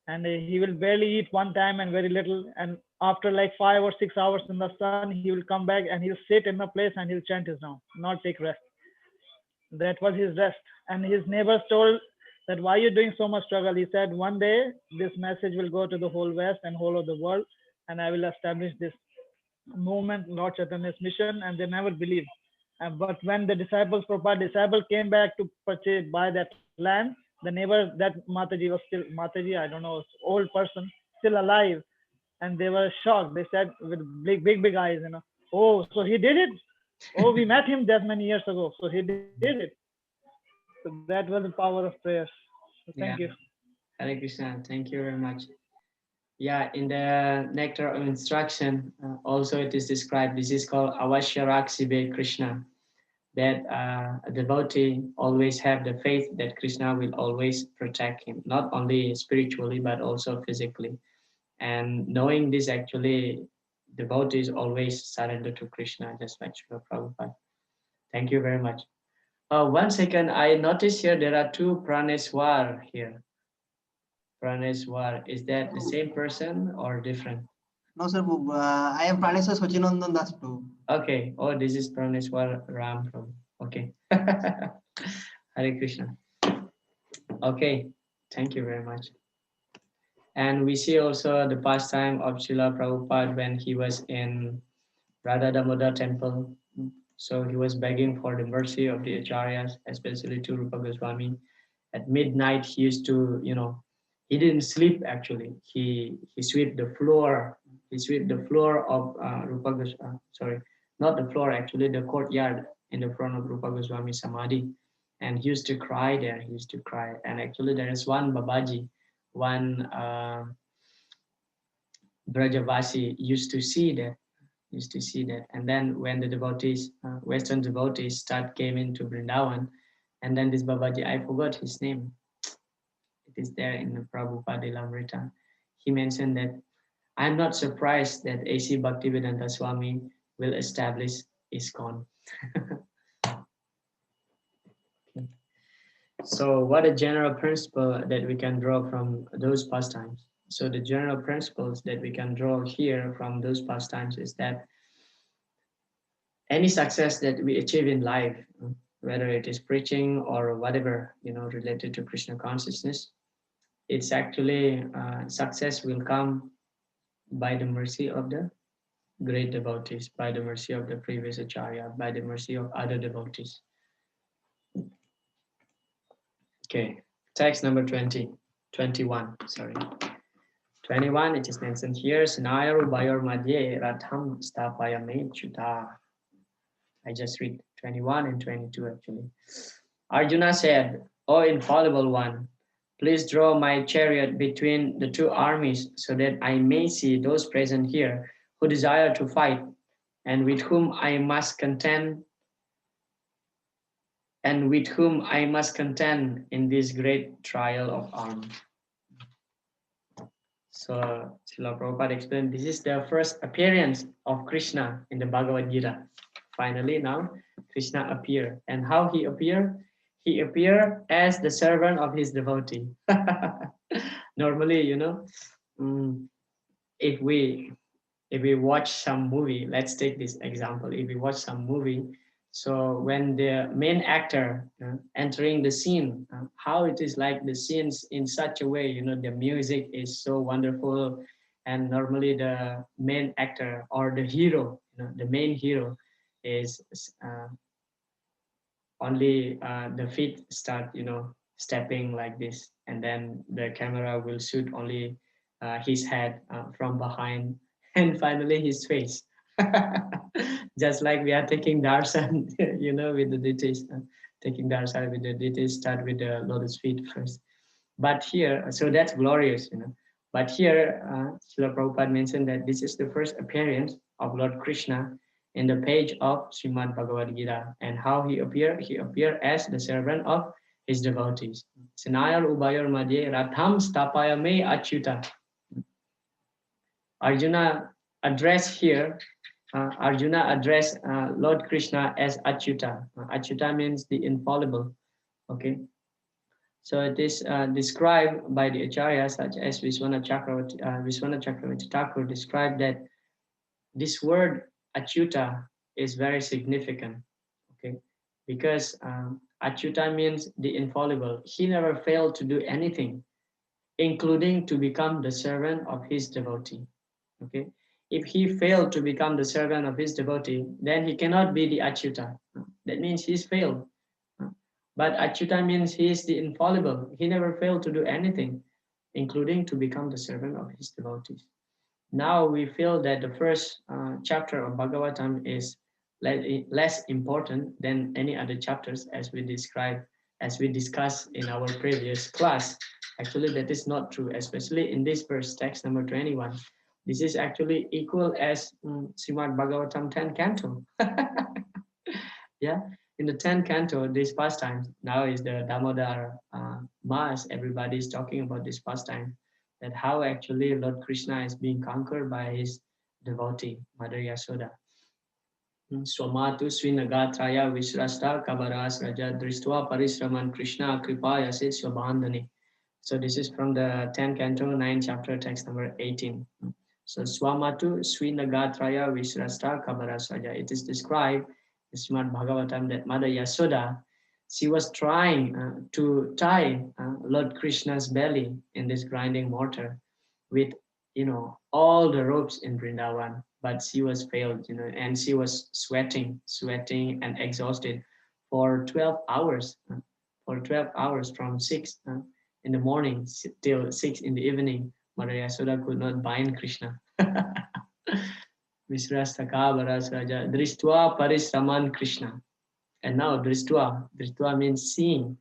And he will barely eat one time and very little. And after like 5 or 6 hours in the sun, he will come back and he'll sit in the place and he'll chant his Nam, not take rest. That was his rest. And his neighbors told that why are you doing so much struggle? He said, one day this message will go to the whole West and whole of the world, and I will establish this movement, Lord Chaitanya's mission, and they never believed. But when the disciples, Prabhupada disciple came back to purchase, buy that land, the neighbor, that Mataji was still, Mataji, I don't know, old person, still alive. And they were shocked. They said with big eyes, oh, so he did it? Oh, we met him that many years ago. So he did it. So that was the power of prayers. So thank you. Hare Krishna. Thank you very much. Yeah, in the Nectar of Instruction, also it is described, this is called Avashyaraksibe Krishna, that a devotee always have the faith that Krishna will always protect him, not only spiritually, but also physically. And knowing this, actually, devotees always surrender to Krishna, just like Srila Prabhupada. Thank you very much. 1 second, I noticed here there are two Praneswar here. Praneswar, is that the same person or different? No, sir. I am Praneshwar Sachinandan Das too. Okay. Oh, this is Praneswar Ram from. Okay. Hare Krishna. Okay. Thank you very much. And we see also the pastime of Srila Prabhupada when he was in Radha Damodar temple. So he was begging for the mercy of the acharyas, especially to Rupa Goswami. At midnight, he used to, he didn't sleep actually. He swept the floor. He swept the floor of Rupa Goswami. Sorry, not the floor actually, the courtyard in the front of Rupa Goswami Samadhi. And he used to cry there. He used to cry. And actually, there is one Babaji, one Brajavasi used to see that. And then when the devotees, Western devotees, came into Vrindavan, and then this Babaji, I forgot his name. It is there in the Prabhupada Lilamrita. He mentioned that I'm not surprised that A.C. Bhaktivedanta Swami will establish ISKCON. Okay. So what a general principle that we can draw from those pastimes. So the general principles that we can draw here from those pastimes is that any success that we achieve in life, whether it is preaching or whatever, related to Krishna consciousness, it's actually success will come by the mercy of the great devotees, by the mercy of the previous acharya, by the mercy of other devotees. Okay, text number 21, sorry. 21, it is mentioned here, Sanayaru Bayor Madhye Ratham Stapayame Chuta. I just read 21 and 22 actually. Arjuna said, O infallible one, please draw my chariot between the two armies so that I may see those present here who desire to fight and with whom I must contend in this great trial of arms. So Srila Prabhupada explained this is the first appearance of Krishna in the Bhagavad Gita. Finally, now Krishna appeared. And how he appeared? He appeared as the servant of his devotee. Normally, if we watch some movie, let's take this example. If we watch some movie, so when the main actor entering the scene, how it is like the scenes in such a way, the music is so wonderful, and normally the main actor or the hero, the main hero is only the feet start, stepping like this, and then the camera will shoot only his head from behind, and finally his face. Just like we are taking darshan, with the deities, taking darshan with the deities, start with the lotus feet first. But here, so that's glorious. But here, Srila Prabhupada mentioned that this is the first appearance of Lord Krishna in the page of Srimad Bhagavad Gita. And how he appeared? He appeared as the servant of his devotees. Sinayar Ubayor Madhye Ratham Stapaya Me Achyuta. Arjuna addressed here, Arjuna addressed Lord Krishna as Achyuta. Achyuta means the infallible. Okay. So it is described by the Acharyas such as Vishwanath Chakravarti Thakur described that this word Achyuta is very significant. Okay, because Achyuta means the infallible. He never failed to do anything, including to become the servant of his devotee. Okay, if he failed to become the servant of his devotee, then he cannot be the Achyuta. That means he's failed. But Achyuta means he is the infallible. He never failed to do anything, including to become the servant of his devotees. Now we feel that the first chapter of Bhagavatam is less important than any other chapters as we discussed in our previous class. Actually, that is not true, especially in this verse, text number 21. This is actually equal as Srimad Bhagavatam 10 canto. Yeah, in the 10th canto, this pastime, now is the Damodar Mass, everybody is talking about this pastime, that how actually Lord Krishna is being conquered by his devotee, Mother Yasoda. Swamatu Svinagatraya Vishrasta Kabaras Raja Dristva Parisraman Krishna Kripa Yasi Swabandhani. So this is from the 10th canto, 9th chapter, text number 18. So Swamatu Svinagatraya Vishrasta Kabaras Raja. It is described in Srimad Bhagavatam that Mother Yasoda, she was trying to tie Lord Krishna's belly in this grinding mortar with all the ropes in Vrindavan, but she was failed, and she was sweating and exhausted for 12 hours, from 6 in the morning till 6 in the evening. Mother Yasoda could not bind Krishna. Visrastaka Varas Raja Drishtva Parisraman Krishna. And now Drishtva means seeing,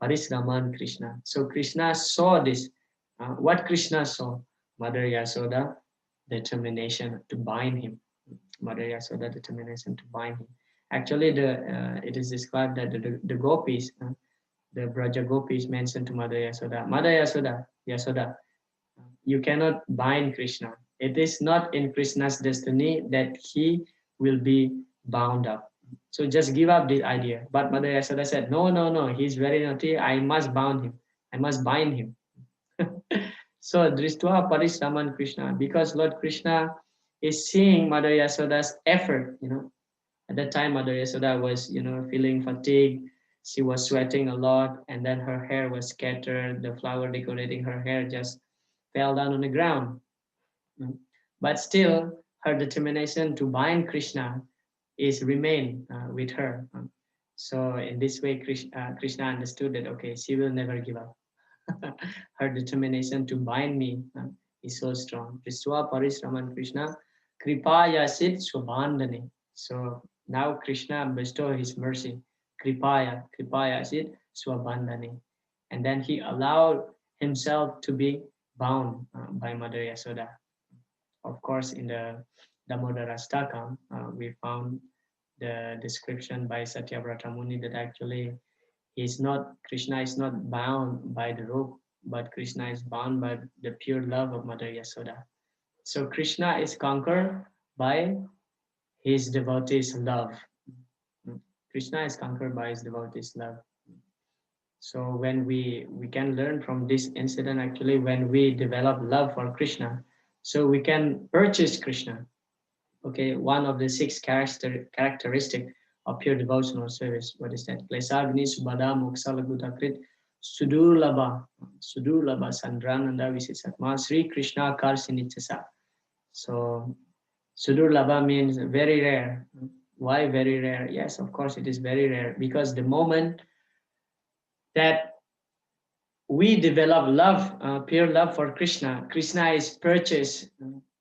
Parisraman Krishna. So Krishna saw this. What Krishna saw? Mother Yasoda determination to bind him. Mother Yasoda determination to bind him. Actually, it is described that the gopis, the Braja gopis mentioned to Mother Yasoda, Mother Yasoda, you cannot bind Krishna. It is not in Krishna's destiny that he will be bound up. So just give up this idea. But Mother Yasoda said, no, he's very naughty. I must bound him. I must bind him. So Drishtva Parisraman Krishna, because Lord Krishna is seeing Mother Yasoda's effort. At that time, Mother Yasoda was, feeling fatigued. She was sweating a lot, and then her hair was scattered. The flower decorating her hair just fell down on the ground. But still, her determination to bind Krishna is remain with her. So in this way, Krishna understood that, okay, she will never give up. Her determination to bind me is so strong. Drishtva Parisraman Krishna, Kripaya Sid Swabandhani. So now Krishna bestow his mercy. Kripaya Sid Swabandhani. And then he allowed himself to be bound by Mother Yasoda. Of course, in the Damodarastakam, we found the description by Satyavrata Muni that actually Krishna is not bound by the rope, but Krishna is bound by the pure love of Mother Yasoda. So Krishna is conquered by his devotees' love. Krishna is conquered by his devotees' love. So when we can learn from this incident, actually, when we develop love for Krishna, so we can purchase Krishna. Okay, one of the 6 characteristic of pure devotional service. What is that? Klesagni subhada moksalagudakrit sudurlabha sandrananda visisatma Sri Krishna karsinichasa. So sudurlabha means very rare. Why very rare? Yes, of course it is very rare, because the moment that we develop love, pure love for Krishna. Krishna is purchased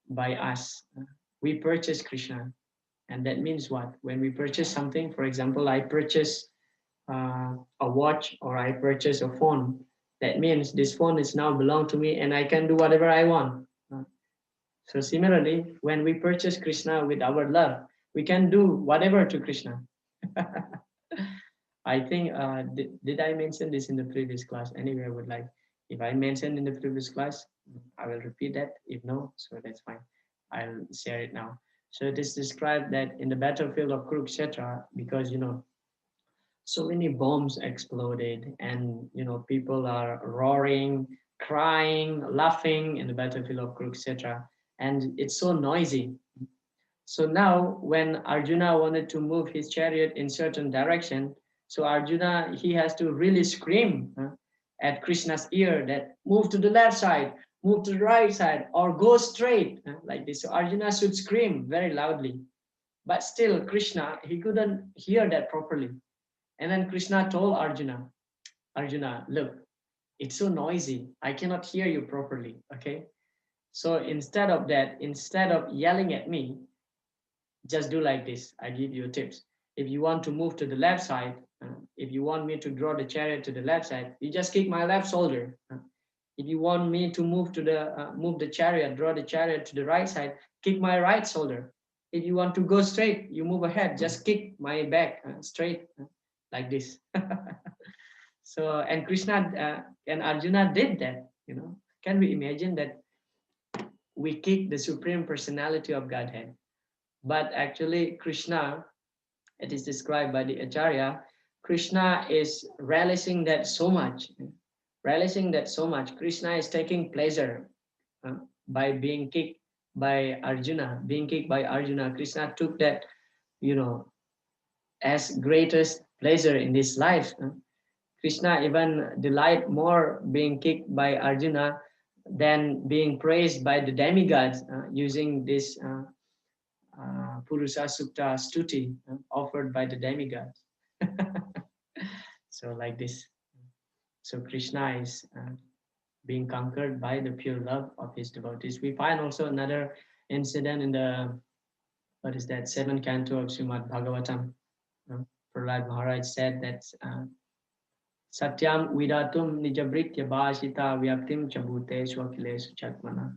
by us. We purchase Krishna. And that means what? When we purchase something, for example, I purchase a watch or I purchase a phone. That means this phone is now belong to me and I can do whatever I want. So similarly, when we purchase Krishna with our love, we can do whatever to Krishna. I think, did I mention this in the previous class? Anyway, I would like, if I mentioned in the previous class, I will repeat that. If no, so that's fine. I'll share it now. So it is described that in the battlefield of Kurukshetra, because, so many bombs exploded and, people are roaring, crying, laughing in the battlefield of Kurukshetra. And it's so noisy. So now when Arjuna wanted to move his chariot in certain direction, so Arjuna, he has to really scream at Krishna's ear that move to the left side, move to the right side, or go straight, like this. So Arjuna should scream very loudly. But still Krishna, he couldn't hear that properly. And then Krishna told Arjuna, Arjuna, look, it's so noisy. I cannot hear you properly, okay? So instead of that, instead of yelling at me, just do like this. I give you tips. If you want to move to the left side, if you want me to draw the chariot to the left side, you just kick my left shoulder. If you want me to move the chariot, draw the chariot to the right side, kick my right shoulder. If you want to go straight, you move ahead, just kick my back straight, like this. So, and Krishna and Arjuna did that. Can we imagine that we kick the Supreme Personality of Godhead? But actually, Krishna, it is described by the Acharya, Krishna is relishing that so much. Krishna is taking pleasure by being kicked by Arjuna. Krishna took that, as greatest pleasure in his life. Krishna even delight more being kicked by Arjuna than being praised by the demigods using this Purusha Sukta Stuti offered by the demigods. So like this. So Krishna is being conquered by the pure love of his devotees. We find also another incident in the, seventh canto of Srimad Bhagavatam. Prahlad Maharaj said that Satyam vidatum nijabritya bhashita vyaktim chabute swakhilesu chatmana.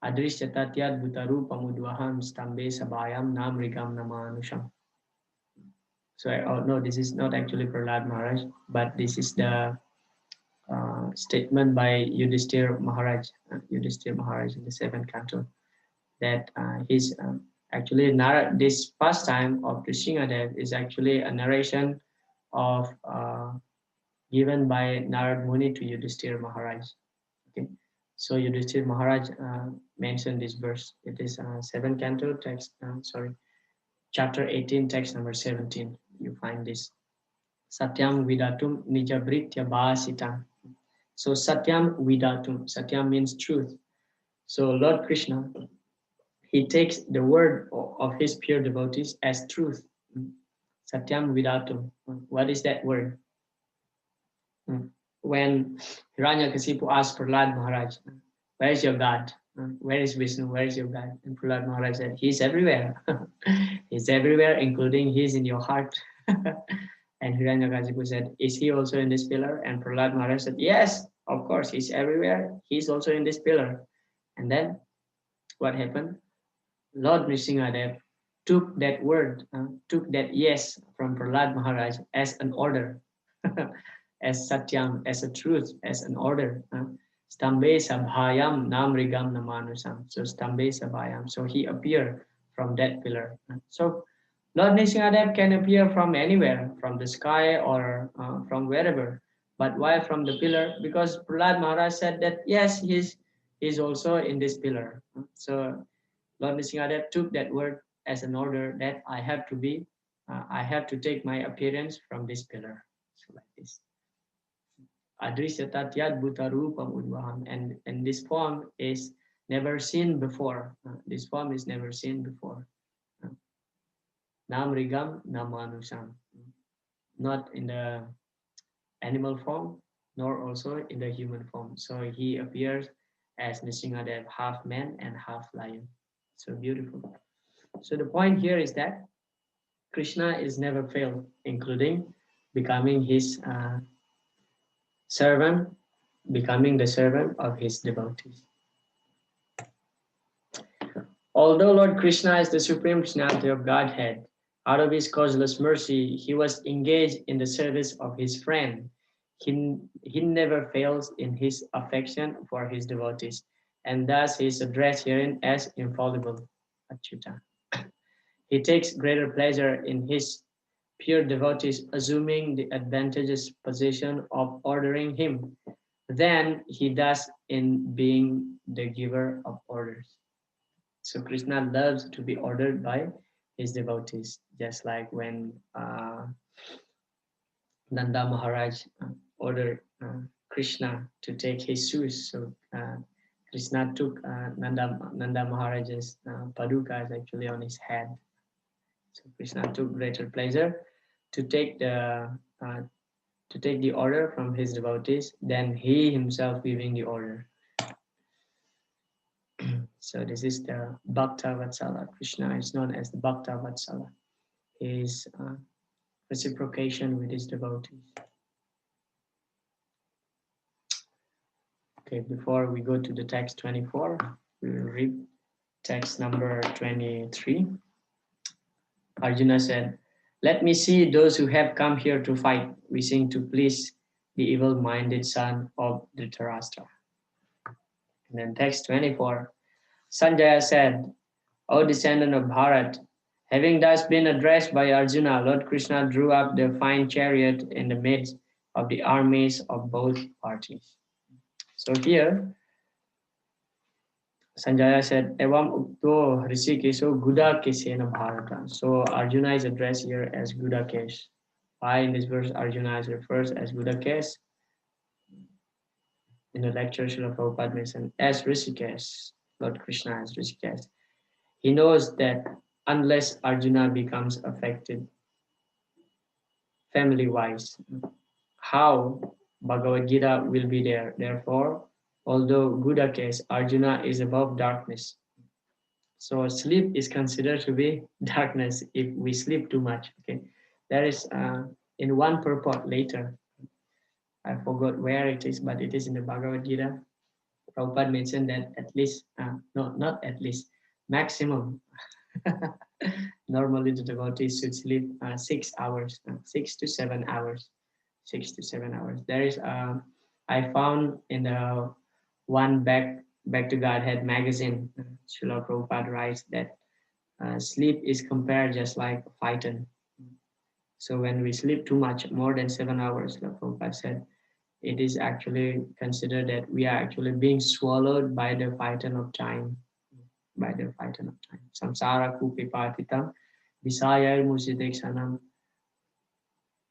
Adrishyatatyad bhutarupamudvaham stambe sabhayam namrigam namanusham. So no, this is not actually Prahlad Maharaj, but this is the statement by Yudhishthir Maharaj in the seventh canto, that he's actually this pastime of Nrsingadev is actually a narration of given by Narad Muni to Yudhishthir Maharaj. Okay, so Yudhishthir Maharaj mentioned this verse. It is seventh canto text. Chapter 18, text number 17. You find this. Satyam vidatum nijabritya bhasitam. So Satyam vidatum. Satyam means truth. So Lord Krishna, he takes the word of his pure devotees as truth. Satyam vidatum. What is that word? When Hiranyakasipu asked Prahlad Maharaj, where is your God? Where is Vishnu? Where is your God? And Prahlad Maharaj said, he's everywhere. He's everywhere, including he's in your heart. And Hiranyakasipu said, is he also in this pillar? And Prahlad Maharaj said, yes, of course, he's everywhere. He's also in this pillar. And then what happened? Lord Nrsingadev took that word, took that yes from Prahlad Maharaj as an order, as Satyam, as a truth, as an order. Stambe Sabhayam Namrigam Namanusam. So Stambe Sabhayam. So he appeared from that pillar. So Lord Nrsingadev can appear from anywhere, from the sky or from wherever. But why from the pillar? Because Prahlad Maharaj said that yes, he's also in this pillar. So Lord Nrsingadev took that word as an order that I have to take my appearance from this pillar. So like this. Adrishyatatyad bhutarupam udvaham. And this form is never seen before. This form is never seen before. Namrigam namanusam. Not in the animal form, nor also in the human form. So he appears as Nrsimhadev, half man and half lion. So beautiful. So the point here is that Krishna is never failed, including becoming his servant, becoming the servant of his devotees. Although Lord Krishna is the supreme personality of Godhead, out of his causeless mercy, he was engaged in the service of his friend. He never fails in his affection for his devotees, and thus he is addressed herein as infallible, Achyuta. He takes greater pleasure in his pure devotees, assuming the advantageous position of ordering him than he does in being the giver of orders. So Krishna loves to be ordered by his devotees, just like when Nanda Maharaj ordered Krishna to take his shoes. So Krishna took Nanda Maharaj's padukas actually on his head. So Krishna took greater pleasure to take the order from his devotees than he himself giving the order. So this is the Bhakta Vatsala. Krishna is known as the Bhakta Vatsala. His reciprocation with his devotees. Okay, before we go to the text 24, we will read text number 23. Arjuna said, "Let me see those who have come here to fight, wishing to please the evil-minded son of Dhritarashtra." And then text 24, Sanjaya said, "O descendant of Bharat, having thus been addressed by Arjuna, Lord Krishna drew up the fine chariot in the midst of the armies of both parties." So here, Sanjaya said, "Evam ukto Hrishikeso Gudakesena Bharata." So Arjuna is addressed here as Gudakesh. Why in this verse Arjuna is referred as Gudakesh? In the lecture, Srila Prabhupada mentioned as Rishikesh, Lord Krishna as Rishikesh. He knows that unless Arjuna becomes affected family-wise, how Bhagavad Gita will be there. Therefore, although Gudakesh, Arjuna is above darkness. So sleep is considered to be darkness if we sleep too much. Okay, there is in one purport later. I forgot where it is, but it is in the Bhagavad Gita. Prabhupada mentioned that at least, no, not at least, maximum. Normally, the devotees should sleep 6 hours, 6 to 7 hours, 6 to 7 hours. There is, I found in the one Back to Godhead magazine, Srila Prabhupada writes that sleep is compared just like phyton. So when we sleep too much, more than 7 hours, Srila Prabhupada said, it is actually considered that we are actually being swallowed by the phyton of time. By the phyton of time. Samsara kupi patitam, visayar musidekshanam,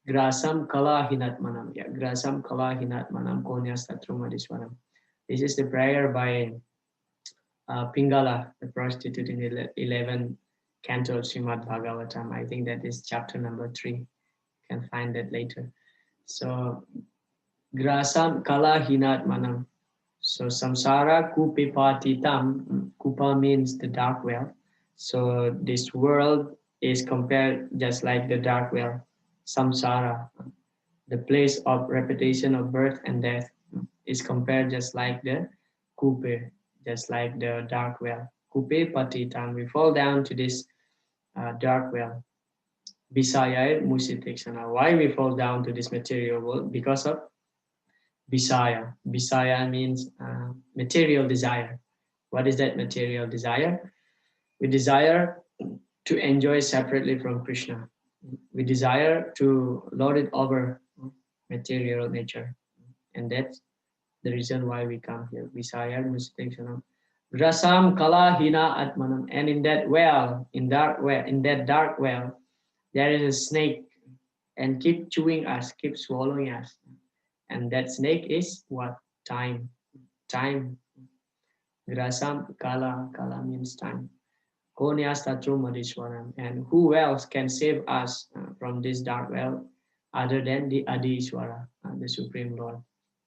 grasam kala hinatmanam. Yeah, grasam kala hinatmanam konyas tatrumadiswaram. This is the prayer by Pingala, the prostitute in the 11th canto of Srimad Bhagavatam. I think that is chapter number 3. You can find that later. So, grasam kala hinatmanam. So, samsara kupipatitam. Kupa means the dark well. So, this world is compared just like the dark well. Samsara, the place of repetition of birth and death, is compared just like the kupe, just like the dark well. Kupe patitam, we fall down to this dark well. Visaya musitikshana. Why we fall down to this material world? Because of Visaya. Visaya means material desire. What is that material desire? We desire to enjoy separately from Krishna. We desire to lord it over material nature. And that's the reason why we come here. Visaya musitikshana. Rasam kala hina atmanam. And in that well, in that dark well, there is a snake and keep chewing us, keep swallowing us. And that snake is what? Time. Time. Grasam kala. Kala means time. Konyas tatru madiswaram. And who else can save us from this dark well other than the Adi Ishwara, the Supreme Lord?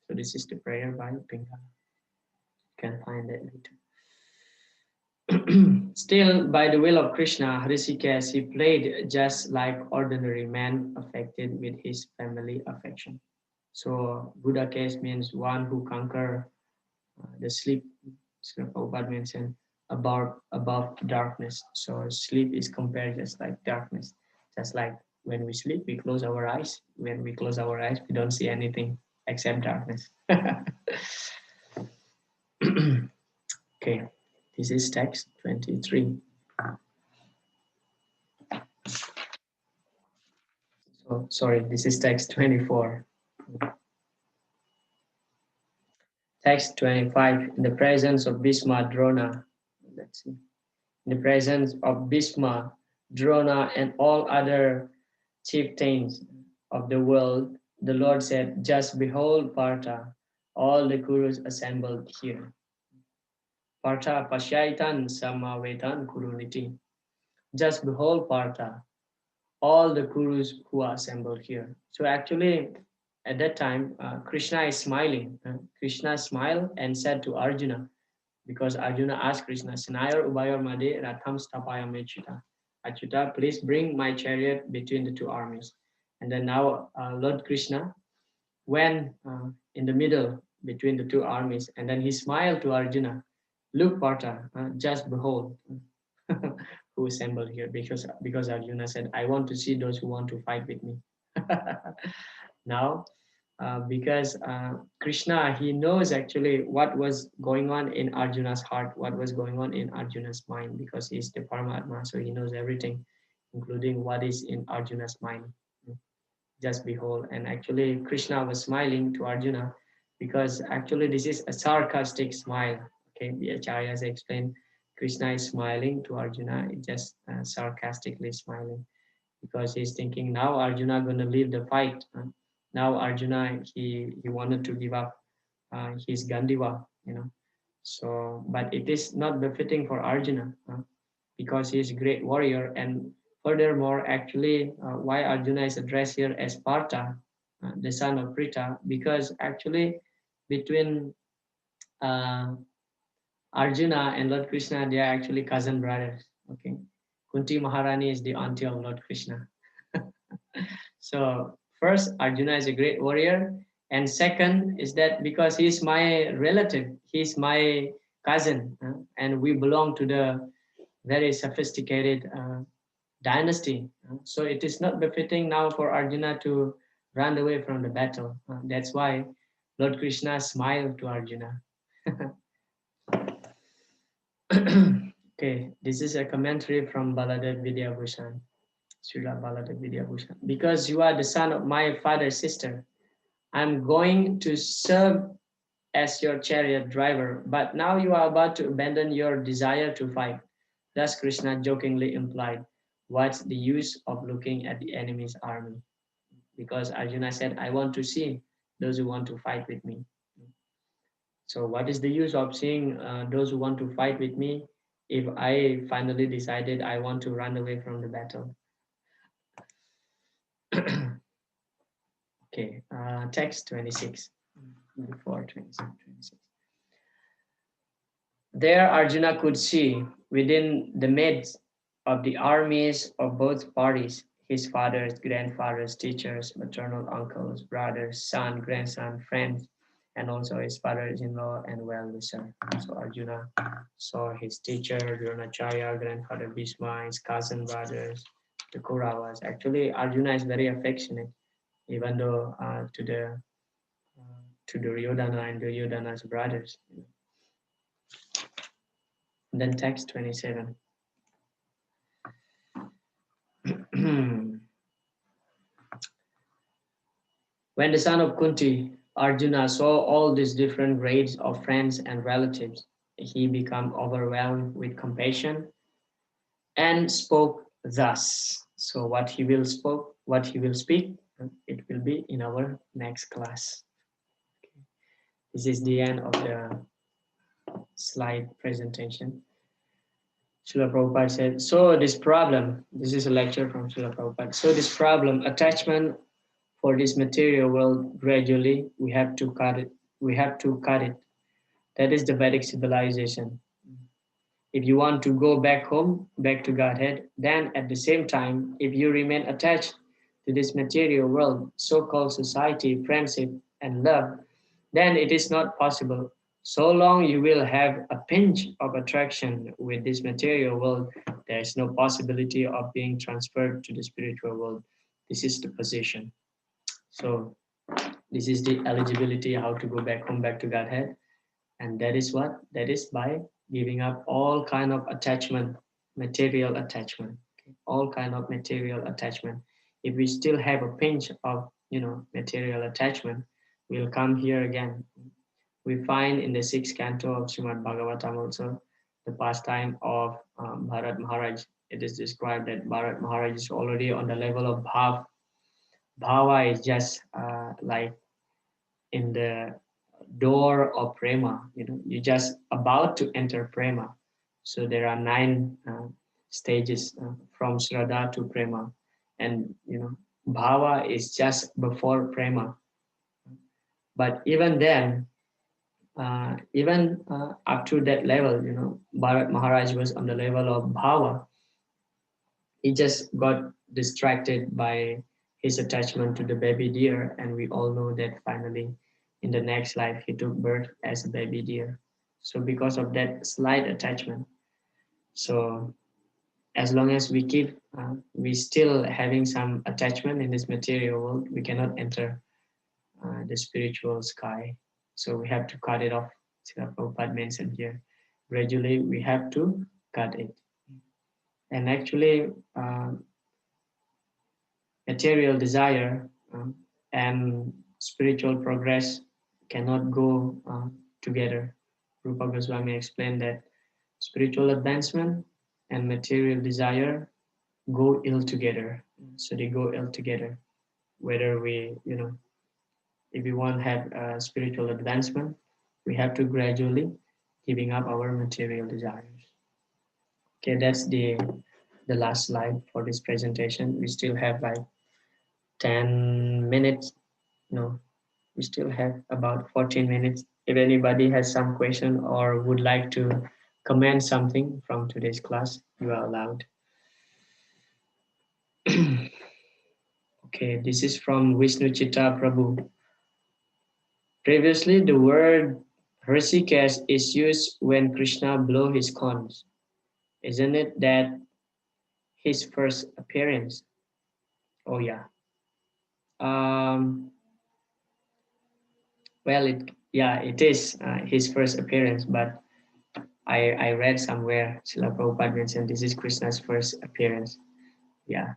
So this is the prayer by Pingala. You can find it later. Still, by the will of Krishna, Hrishikesh, he played just like ordinary man affected with his family affection. So Buddha case means one who conquer the sleep. Srila Prabhupada mentioned above darkness. So sleep is compared just like darkness. Just like when we sleep, we close our eyes. When we close our eyes, we don't see anything except darkness. Okay, this is text 23. So sorry, this is text 24. Text 25. In the presence of Bhishma, Drona, let's see. In the presence of Bhishma, Drona, and all other chieftains of the world, the Lord said, just behold, Partha, all the Kurus assembled here. Partha Pashyaitan Samavetan Kuruniti. Just behold, Partha, all the Kurus who are assembled here. So actually, at that time, Krishna is smiling. Krishna smiled and said to Arjuna, because Arjuna asked Krishna, Sinayor Ubayor Made Ratham Stapaya Mechuta. Achyuta, please bring my chariot between the two armies. And then now Lord Krishna went in the middle between the two armies, and then he smiled to Arjuna. Look, Partha, just behold who assembled here, because Arjuna said, I want to see those who want to fight with me. Now, because Krishna, he knows actually what was going on in Arjuna's heart, what was going on in Arjuna's mind, because he's the Paramatma, so he knows everything, including what is in Arjuna's mind. Just behold. And actually, Krishna was smiling to Arjuna because actually this is a sarcastic smile. Okay, the acharyas explained Krishna is smiling to Arjuna, just sarcastically smiling, because he's thinking now Arjuna going to leave the fight. Now Arjuna, he wanted to give up his Gandiva, So, but it is not befitting for Arjuna because he is a great warrior. And furthermore, actually, why Arjuna is addressed here as Partha, the son of Pritha, because actually between Arjuna and Lord Krishna, they are actually cousin brothers. Okay, Kunti Maharani is the auntie of Lord Krishna. So first, Arjuna is a great warrior, and second is that because he's my relative, he's my cousin, and we belong to the very sophisticated dynasty. So it is not befitting now for Arjuna to run away from the battle. That's why Lord Krishna smiled to Arjuna. Okay, this is a commentary from Baladev Vidyabhushan. Srila Baladev Vidyabhushan. Because you are the son of my father's sister, I'm going to serve as your chariot driver, but now you are about to abandon your desire to fight. Thus Krishna jokingly implied, what's the use of looking at the enemy's army? Because Arjuna said, I want to see those who want to fight with me. So what is the use of seeing those who want to fight with me if I finally decided I want to run away from the battle? Okay, text 26. Before 26. There Arjuna could see within the midst of the armies of both parties, his father's, grandfather's, teachers, maternal uncles, brothers, son, grandson, friends, and also his father-in-law and well-wisher. So Arjuna saw his teacher, Dronacharya, grandfather Bhishma, his cousin brothers, the Kauravas. Actually, Arjuna is very affectionate, even though to the Duryodhana and Duryodhana's brothers. And then text 27. When the son of Kunti, Arjuna, saw all these different grades of friends and relatives, he became overwhelmed with compassion and spoke thus. So what he will speak, it will be in our next class. This is the end of the slide presentation. Srila Prabhupada said, so this problem, this is a lecture from Srila Prabhupada. So this problem, attachment for this material world, gradually we have to cut it. We have to cut it. That is the Vedic civilization. If you want to go back home, back to Godhead, then at the same time, if you remain attached to this material world, so-called society, friendship, and love, then it is not possible. So long you will have a pinch of attraction with this material world, there is no possibility of being transferred to the spiritual world. This is the position. So this is the eligibility, how to go back home, back to Godhead. And that is what? That is by giving up all kind of attachment, material attachment, okay? All kind of material attachment. If we still have a pinch of, material attachment, we'll come here again. We find in the sixth canto of Srimad Bhagavatam also the pastime of Bharat Maharaj. It is described that Bharat Maharaj is already on the level of bhav. Bhava is just like in the door of prema. You're just about to enter prema. So there are 9 stages from Shraddha to prema, and bhava is just before prema. But even then, even up to that level, Bharat Maharaj was on the level of bhava. He just got distracted by his attachment to the baby deer, and we all know that finally in the next life he took birth as a baby deer. So because of that slight attachment, so as long as we still having some attachment in this material world, we cannot enter the spiritual sky. So we have to cut it off. Srila Prabhupada mentioned here, gradually we have to cut it. And actually material desire and spiritual progress cannot go together. Rupa Goswami explained that spiritual advancement and material desire go ill together. So they go ill together. Whether we, if we want to have spiritual advancement, we have to gradually giving up our material desires. Okay, that's the last slide for this presentation. We still have like 10 minutes. No, we still have about 14 minutes. If anybody has some question or would like to comment something from today's class, you are allowed. Okay, this is from Vishnu Chitta Prabhu. Previously, the word Hrishikesh is used when Krishna blew his corns. Isn't it that his first appearance? Oh yeah. Well, it is his first appearance, but I read somewhere Srila Prabhupada mentioned this is Krishna's first appearance. Yeah.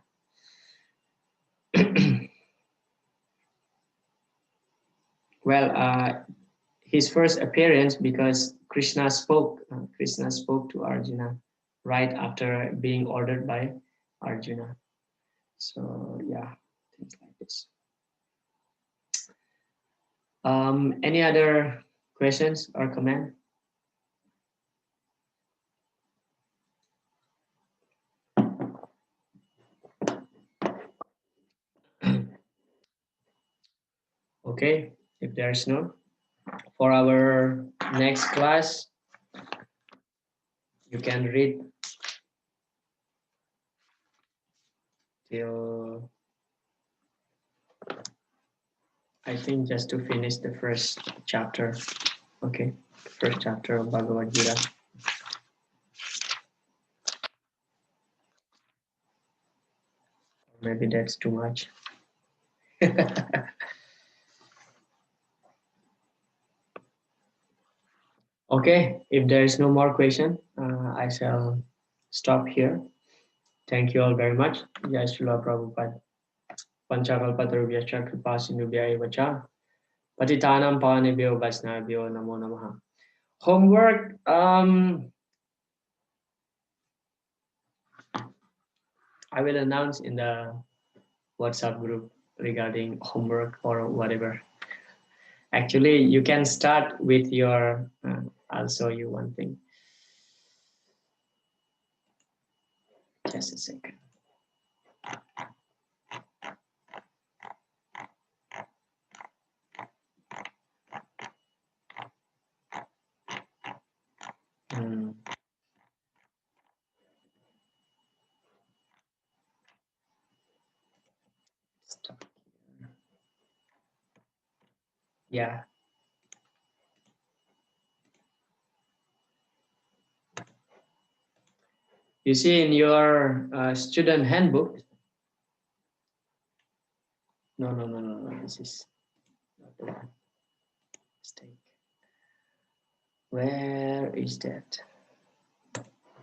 Well, his first appearance because Krishna spoke to Arjuna right after being ordered by Arjuna. So yeah, things like this. Any other questions or comment? Okay, if there's no, for our next class, you can read till, I think, just to finish the first chapter. Okay, first chapter of Bhagavad Gita. Maybe that's too much. Okay, if there is no more question, I shall stop here. Thank you all very much. Jai Srila Prabhupada. Panchakalpatarubhyascha kripasindubhya eva cha. Patitanam pavanebhyo vaishnavabhyo namo namaha. Homework. I will announce in the WhatsApp group regarding homework or whatever. Actually, you can start with your, I'll show you one thing. Just a second. Yeah. You see in your student handbook. No. This is not the one. Mistake. Where is that?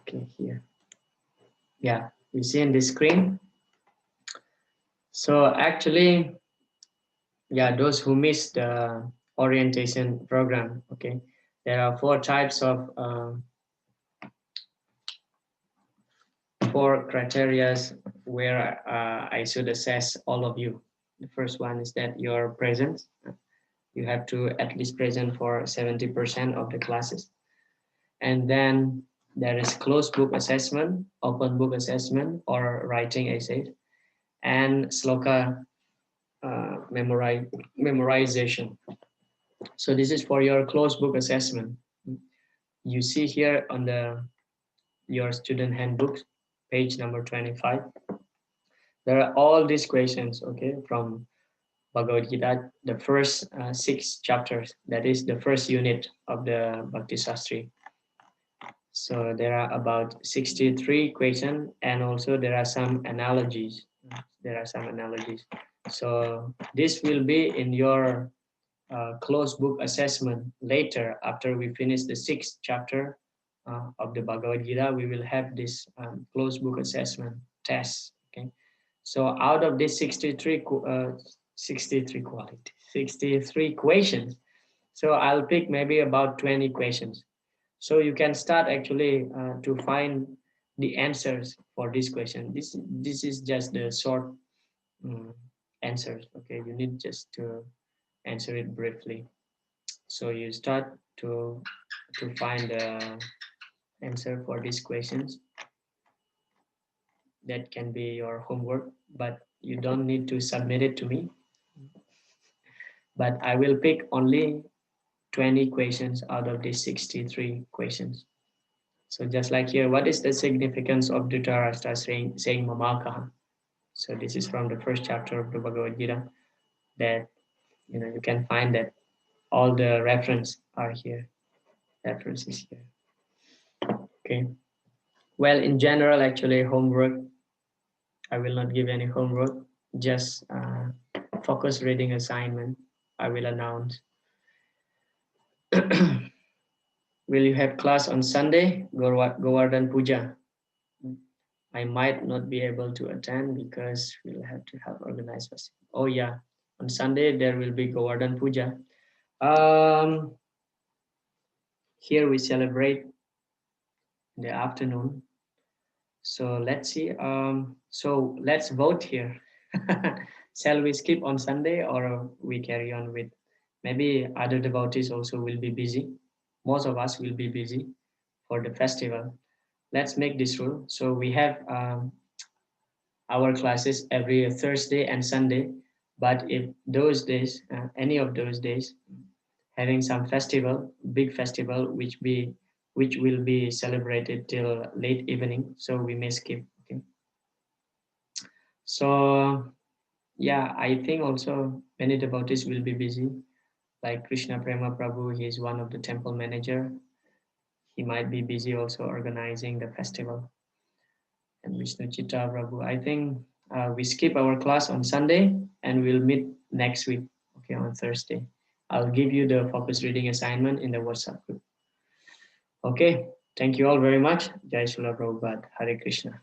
Okay, here. Yeah, you see in the screen. So actually, yeah, those who missed the orientation program, okay, there are 4 types of 4 criterias where I should assess all of you. The first one is that your presence. You have to at least present for 70% of the classes. And then there is closed book assessment, open book assessment, or writing essays, and sloka memorization. So this is for your closed book assessment. You see here on your student handbook, page number 25. There are all these questions, okay, from Bhagavad Gita, the first 6 chapters. That is the first unit of the Bhakti Sastri. So there are about 63 questions, and also there are some analogies. So this will be in your closed book assessment later. After we finish the 6th chapter of the Bhagavad Gita, we will have this closed book assessment test. Okay, so out of this 63 questions, so I'll pick maybe about 20 questions. So you can start actually to find the answers for this question. This is just the short answers. Okay, you need just to answer it briefly. So you start to find the answer for these questions. That can be your homework, but you don't need to submit it to me. But I will pick only 20 questions out of these 63 questions. So just like here, what is the significance of Dhritarashtra saying Mamakaha? So this is from the first chapter of the Bhagavad Gita, that you can find that all the references are here. References here. Okay. Well, in general, actually, homework, I will not give any homework, just focus reading assignment. I will announce. Will you have class on Sunday? Govardhan Puja. I might not be able to attend because we'll have to have organized festival. Oh yeah, on Sunday there will be Govardhan Puja. Here we celebrate in the afternoon. So let's see. So let's vote here. Shall we skip on Sunday, or we carry on with maybe other devotees also will be busy. Most of us will be busy for the festival. Let's make this rule. So we have our classes every Thursday and Sunday. But if those days, any of those days, having some festival, big festival, which will be celebrated till late evening, so we may skip. Okay. So yeah, I think also many devotees will be busy. Like Krishna Prema Prabhu, he is one of the temple manager. He might be busy also organizing the festival. And Vishnu Chitta Prabhu, I think we skip our class on Sunday and we'll meet next week, okay, on Thursday. I'll give you the focus reading assignment in the WhatsApp group. Okay, thank you all very much. Jai Srila Prabhupada, Hare Krishna.